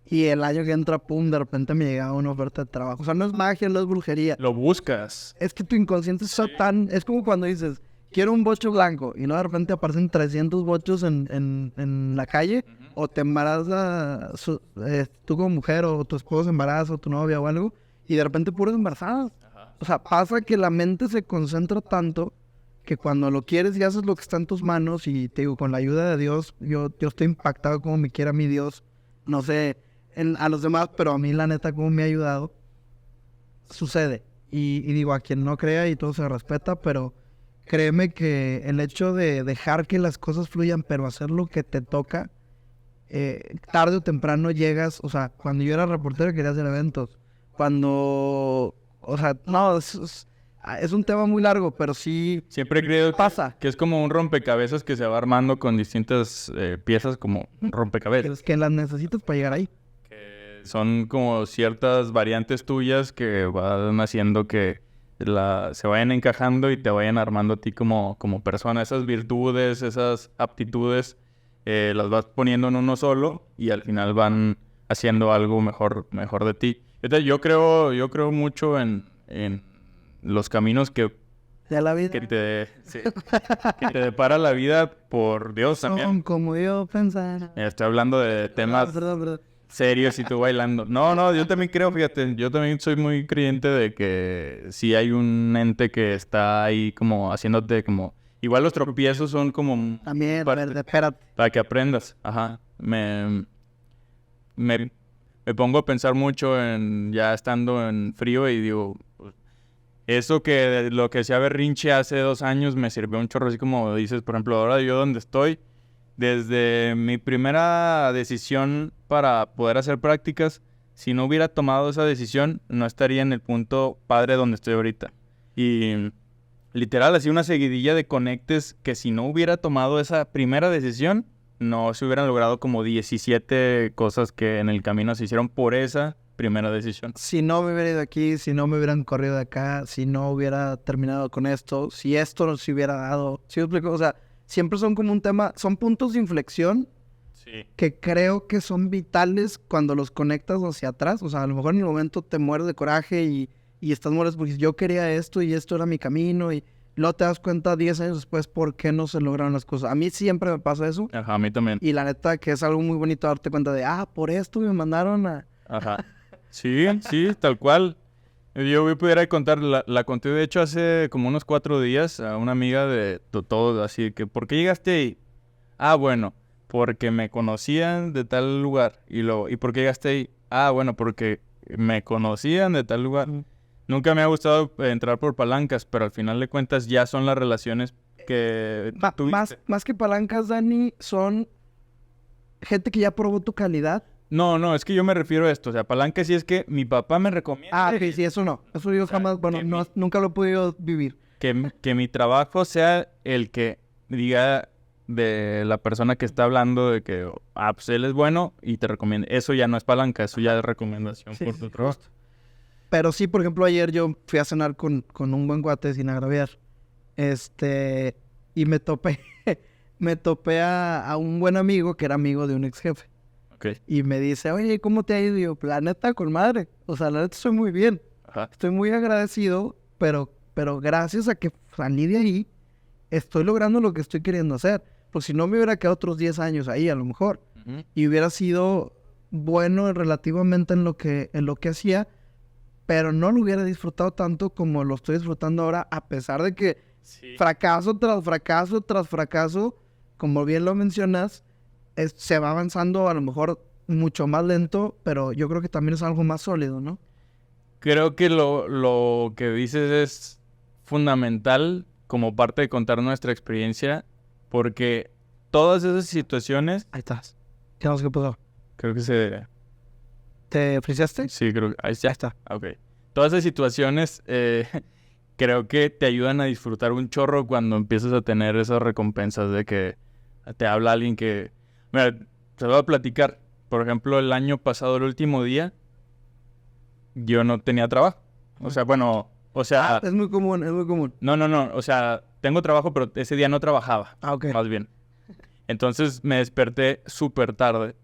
Y el año que entra, pum, de repente me llegaba una oferta de trabajo. O sea, no es magia, no es brujería. Lo buscas. Es que tu inconsciente está tan... Es como cuando dices, quiero un bocho blanco. Y no de repente aparecen 300 bochos en la calle. O te embaraza tú como mujer, o tu esposo se embaraza, o tu novia o algo. Y de repente puras embarazadas. Ajá. O sea, pasa que la mente se concentra tanto que cuando lo quieres y haces lo que está en tus manos. Y te digo, con la ayuda de Dios, yo estoy impactado como me quiera mi Dios. No sé a los demás, pero a mí la neta como me ha ayudado. Sucede. Y digo, a quien no crea y todo se respeta, pero créeme que el hecho de dejar que las cosas fluyan, pero hacer lo que te toca, tarde o temprano llegas. O sea, cuando yo era reportero quería hacer eventos. O sea, no, es un tema muy largo, pero sí Siempre he creído pasa. que es como un rompecabezas que se va armando con distintas piezas como rompecabezas. Es que las necesitas para llegar ahí. Que son como ciertas variantes tuyas que van haciendo que se vayan encajando y te vayan armando a ti como persona. Esas virtudes, esas aptitudes, las vas poniendo en uno solo y al final van haciendo algo mejor de ti. Entonces, yo creo mucho en los caminos De la vida. que te depara la vida por Dios también. Como yo pensara. Estoy hablando de temas Perdón. serios y tú bailando. No, yo también creo, fíjate, yo también soy muy creyente de que sí hay un ente que está ahí como haciéndote como... Igual los tropiezos son como También, parte espérate. para que aprendas. Ajá. Me pongo a pensar mucho en ya estando en frío y digo, pues, eso que lo que hacía berrinche hace 2 años me sirvió un chorro, así como dices, por ejemplo, ahora yo donde estoy, desde mi primera decisión para poder hacer prácticas, si no hubiera tomado esa decisión, no estaría en el punto padre donde estoy ahorita. Y literal, así una seguidilla de conectes que si no hubiera tomado esa primera decisión, no se hubieran logrado como 17 cosas que en el camino se hicieron por esa primera decisión. Si no me hubiera ido aquí, si no me hubieran corrido de acá, si no hubiera terminado con esto, si esto no se hubiera dado, ¿sí me explico? O sea, siempre son como un tema, son puntos de inflexión Sí. que creo que son vitales cuando los conectas hacia atrás. O sea, a lo mejor en el momento te mueres de coraje y estás muerto porque yo quería esto y esto era mi camino y luego te das cuenta 10 años después por qué no se lograron las cosas. A mí siempre me pasa eso Ajá, a mí también. y la neta que es algo muy bonito darte cuenta de, por esto me mandaron a... Ajá. Sí, tal cual. Yo pudiera contar, la conté de hecho hace como unos 4 días a una amiga de todo, así que, ¿por qué llegaste ahí? Bueno, porque me conocían de tal lugar. ¿Y por qué llegaste ahí? Bueno, porque me conocían de tal lugar. Nunca me ha gustado entrar por palancas, pero al final de cuentas ya son las relaciones que tuviste. Más que palancas, Dani, son gente que ya probó tu calidad. No, es que yo me refiero a esto. O sea, palanca sí es que mi papá me recomienda. Sí, eso no. Eso yo jamás, bueno, nunca lo he podido vivir. Que mi trabajo sea el que diga de la persona que está hablando de que, pues él es bueno y te recomienda. Eso ya no es palanca, eso ya es recomendación por tu trabajo. Pero sí, por ejemplo, ayer yo fui a cenar con un buen cuate sin agraviar. Y me topé a un buen amigo que era amigo de un ex jefe. Okay. Y me dice, oye, ¿cómo te ha ido? Y yo, la neta, con madre. O sea, la neta, estoy muy bien. Ajá. Estoy muy agradecido, pero gracias a que salí de ahí, estoy logrando lo que estoy queriendo hacer. Pues si no, me hubiera quedado otros 10 años ahí, a lo mejor. Uh-huh. Y hubiera sido bueno relativamente en lo que hacía, pero no lo hubiera disfrutado tanto como lo estoy disfrutando ahora, a pesar de que fracaso tras fracaso tras fracaso, como bien lo mencionas, se va avanzando a lo mejor mucho más lento, pero yo creo que también es algo más sólido, ¿no? Creo que lo que dices es fundamental como parte de contar nuestra experiencia, porque todas esas situaciones... Ahí estás. ¿Qué más que pasó? Creo que se... ¿Te frisaste? Sí, creo que... Ahí ya está. Ok. Todas esas situaciones creo que te ayudan a disfrutar un chorro cuando empiezas a tener esas recompensas de que te habla alguien que... Mira, te voy a platicar. Por ejemplo, el año pasado, el último día, yo no tenía trabajo. O sea, bueno... O sea... es muy común, es muy común. No. O sea, tengo trabajo, pero ese día no trabajaba. Ok. Más bien. Entonces me desperté súper tarde.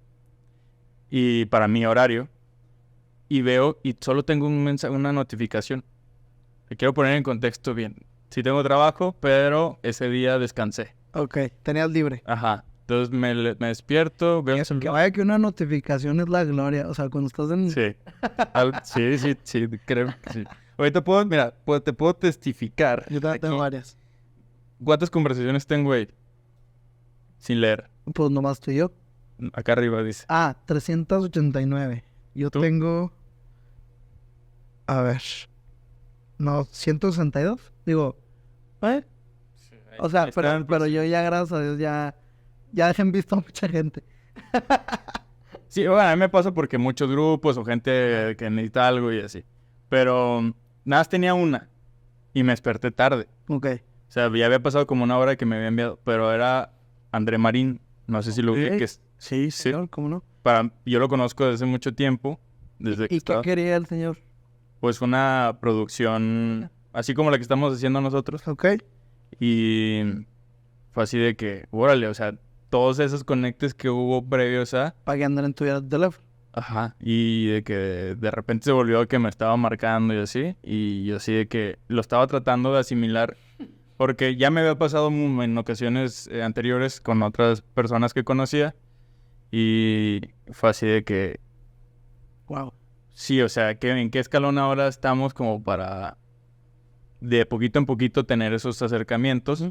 Y para mi horario. Y veo, y solo tengo un mensaje, una notificación. Te quiero poner en contexto bien. Sí tengo trabajo, pero ese día descansé. Ok, tenías libre. Ajá. Entonces me despierto, veo el celular. Que vaya que una notificación es la gloria. O sea, cuando estás en... Sí. Sí, creo que sí. Ahorita te puedo testificar. Yo tengo varias. ¿Cuántas conversaciones tengo ahí? Sin leer. Pues nomás tú y yo. Acá arriba dice. 389. Yo ¿tú? Tengo... A ver... No, 162. Digo... Sí, o sea, pero yo ya, gracias a Dios, ya dejen visto a mucha gente. Sí, bueno, a mí me pasa porque muchos grupos o gente que necesita algo y así. Pero nada más tenía una. Y me desperté tarde. Ok. O sea, ya había pasado como una hora que me había enviado. Pero era André Marín. No sé si lo ubiques. Sí. ¿Cómo no? Yo lo conozco desde mucho tiempo. ¿Y qué quería el señor? Pues una producción así como la que estamos haciendo nosotros. Ok. Y fue así de que, órale, o sea, todos esos conectes que hubo previos a... Para que andar en tu teléfono. Ajá. Y de que de repente se volvió que me estaba marcando y así. Y yo así de que lo estaba tratando de asimilar. Porque ya me había pasado en ocasiones anteriores con otras personas que conocía. Y fue así de que... Wow. Sí, o sea, ¿en qué escalón ahora estamos como para de poquito en poquito tener esos acercamientos?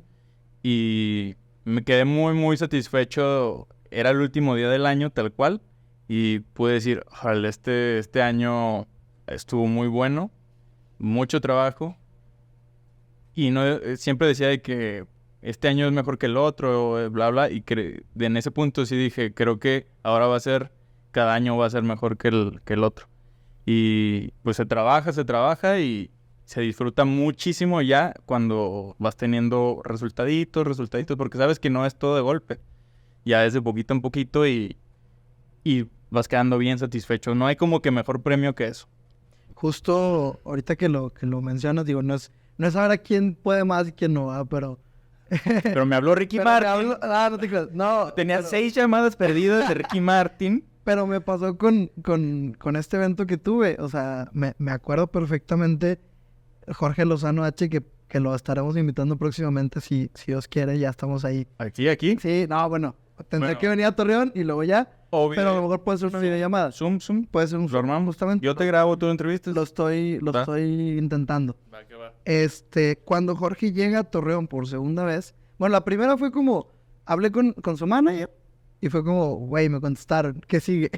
Y me quedé muy, muy satisfecho. Era el último día del año, tal cual. Y pude decir, ojalá este año estuvo muy bueno. Mucho trabajo. Y no siempre decía de que este año es mejor que el otro, bla, bla. Y en ese punto sí dije, creo que ahora cada año va a ser mejor que el otro. Y pues se trabaja y se disfruta muchísimo ya cuando vas teniendo resultaditos, porque sabes que no es todo de golpe. Ya es de poquito en poquito y vas quedando bien satisfecho. No hay como que mejor premio que eso. Justo ahorita que lo mencionas, digo, no es ahora quién puede más y quién no va, pero... Pero me habló Ricky Martin. No te creas. No. Tenía 6 llamadas perdidas de Ricky Martin. Pero me pasó con este evento que tuve. O sea, me acuerdo perfectamente Jorge Lozano H, que lo estaremos invitando próximamente, si Dios quiere, ya estamos ahí. ¿Aquí? Sí, no, bueno, tendré que venir a Torreón y luego ya. Pero a lo mejor puede ser una videollamada. Zoom. Puede ser un Zoom, justamente. Yo te grabo tu entrevista. Lo estoy intentando. Va, que va. Cuando Jorge llega a Torreón por segunda vez, bueno, la primera fue como, hablé con su manager y fue como, güey, me contestaron, ¿qué sigue?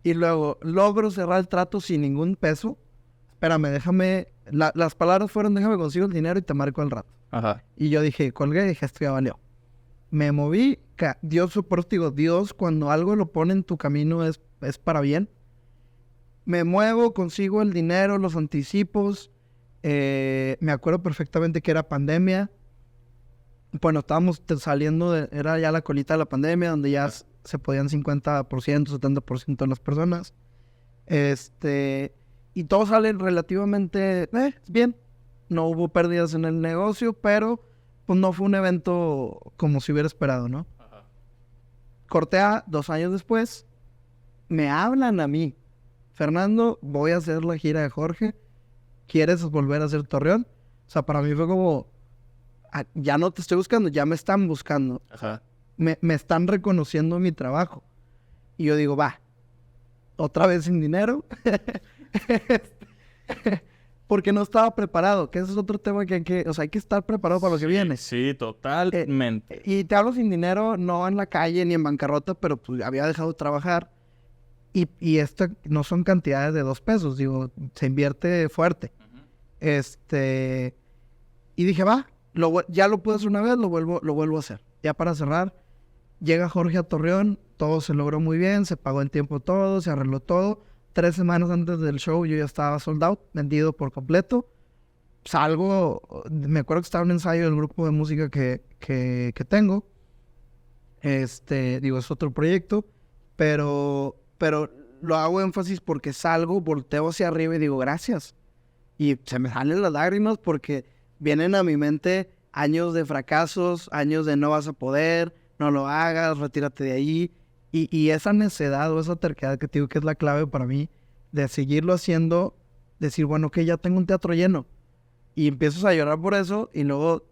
Y luego, logro cerrar el trato sin ningún peso. Espérame, déjame... las palabras fueron, déjame consigo el dinero y te marco al rato. Ajá. Y yo dije, colgué y dije, esto ya valió. Me moví, Dios, por eso te digo, Dios cuando algo lo pone en tu camino es para bien. Me muevo, consigo el dinero, los anticipos. Me acuerdo perfectamente que era pandemia. Bueno, estábamos saliendo, era ya la colita de la pandemia, donde ya se podían 50%, 70% de las personas. Y todo sale relativamente bien. No hubo pérdidas en el negocio, pero pues no fue un evento como se hubiera esperado, ¿no? Ajá. Corté a 2 años después, me hablan a mí. Fernando, voy a hacer la gira de Jorge. ¿Quieres volver a hacer Torreón? O sea, para mí fue como, ya no te estoy buscando, ya me están buscando. Ajá. Me están reconociendo mi trabajo. Y yo digo, va, otra vez sin dinero. Porque no estaba preparado, que ese es otro tema que hay que estar preparado para lo que viene. Sí, totalmente. Y te hablo sin dinero, no en la calle ni en bancarrota, pero pues había dejado de trabajar. Y esto no son cantidades de 2 pesos, digo, se invierte fuerte. Uh-huh. Y dije, va, ya lo puedo hacer una vez, lo vuelvo a hacer. Ya para cerrar, llega Jorge a Torreón, todo se logró muy bien, se pagó en tiempo todo, se arregló todo. 3 semanas antes del show yo ya estaba sold out, vendido por completo. Salgo, me acuerdo que estaba en un ensayo del grupo de música que tengo. Digo, es otro proyecto, pero lo hago énfasis porque salgo, volteo hacia arriba y digo, gracias. Y se me salen las lágrimas porque vienen a mi mente años de fracasos, años de no vas a poder, no lo hagas, retírate de ahí. Y esa necedad o esa terquedad que te digo que es la clave para mí de seguirlo haciendo, decir, bueno, que ya tengo un teatro lleno. Y empiezas a llorar por eso y luego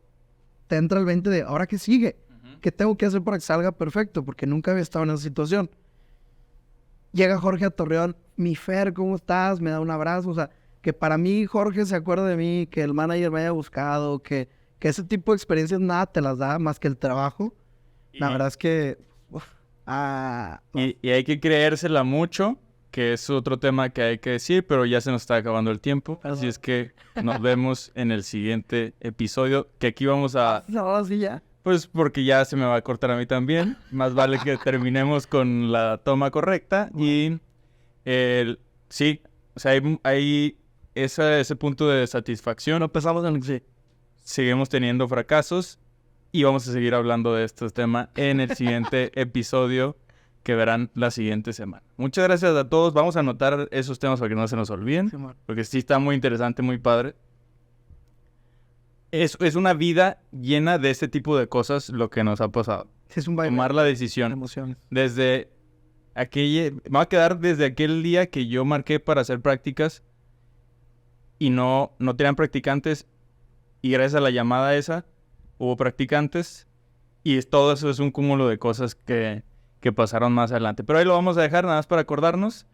te entra el 20 de, ¿ahora qué sigue? Uh-huh. ¿Qué tengo que hacer para que salga perfecto? Porque nunca había estado en esa situación. Llega Jorge a Torreón, mi Fer, ¿cómo estás? Me da un abrazo, o sea, que para mí Jorge se acuerda de mí, que el manager me haya buscado, que ese tipo de experiencias nada te las da más que el trabajo. La verdad es que... Y hay que creérsela mucho, que es otro tema que hay que decir, pero ya se nos está acabando el tiempo. Así es que nos vemos en el siguiente episodio, que aquí vamos a... No, sí, ya. Pues porque ya se me va a cortar a mí también. Más vale que terminemos con la toma correcta. Y sí, o sea, hay ese punto de satisfacción. Empezamos en el sí. Seguimos teniendo fracasos y vamos a seguir hablando de este tema en el siguiente episodio que verán la siguiente semana. Muchas gracias a todos. Vamos a anotar esos temas para que no se nos olviden, porque sí está muy interesante, muy padre. Es una vida llena de este tipo de cosas lo que nos ha pasado. Sí, es un baile. Tomar la decisión. Emociones. Desde me va a quedar desde aquel día que yo marqué para hacer prácticas y no tenían practicantes, y gracias a la llamada esa hubo practicantes, y todo eso es un cúmulo de cosas que pasaron más adelante. Pero ahí lo vamos a dejar nada más para acordarnos.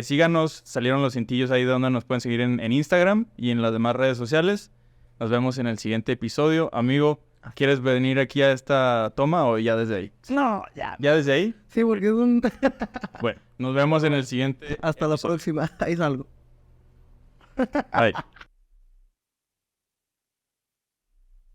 Síganos, salieron los cintillos ahí de donde nos pueden seguir en Instagram y en las demás redes sociales. Nos vemos en el siguiente episodio. Amigo, ¿quieres venir aquí a esta toma o ya desde ahí? No, ya. ¿Ya desde ahí? Sí, porque es un... Bueno, nos vemos en el siguiente. Hasta la próxima. Ahí salgo. Bye.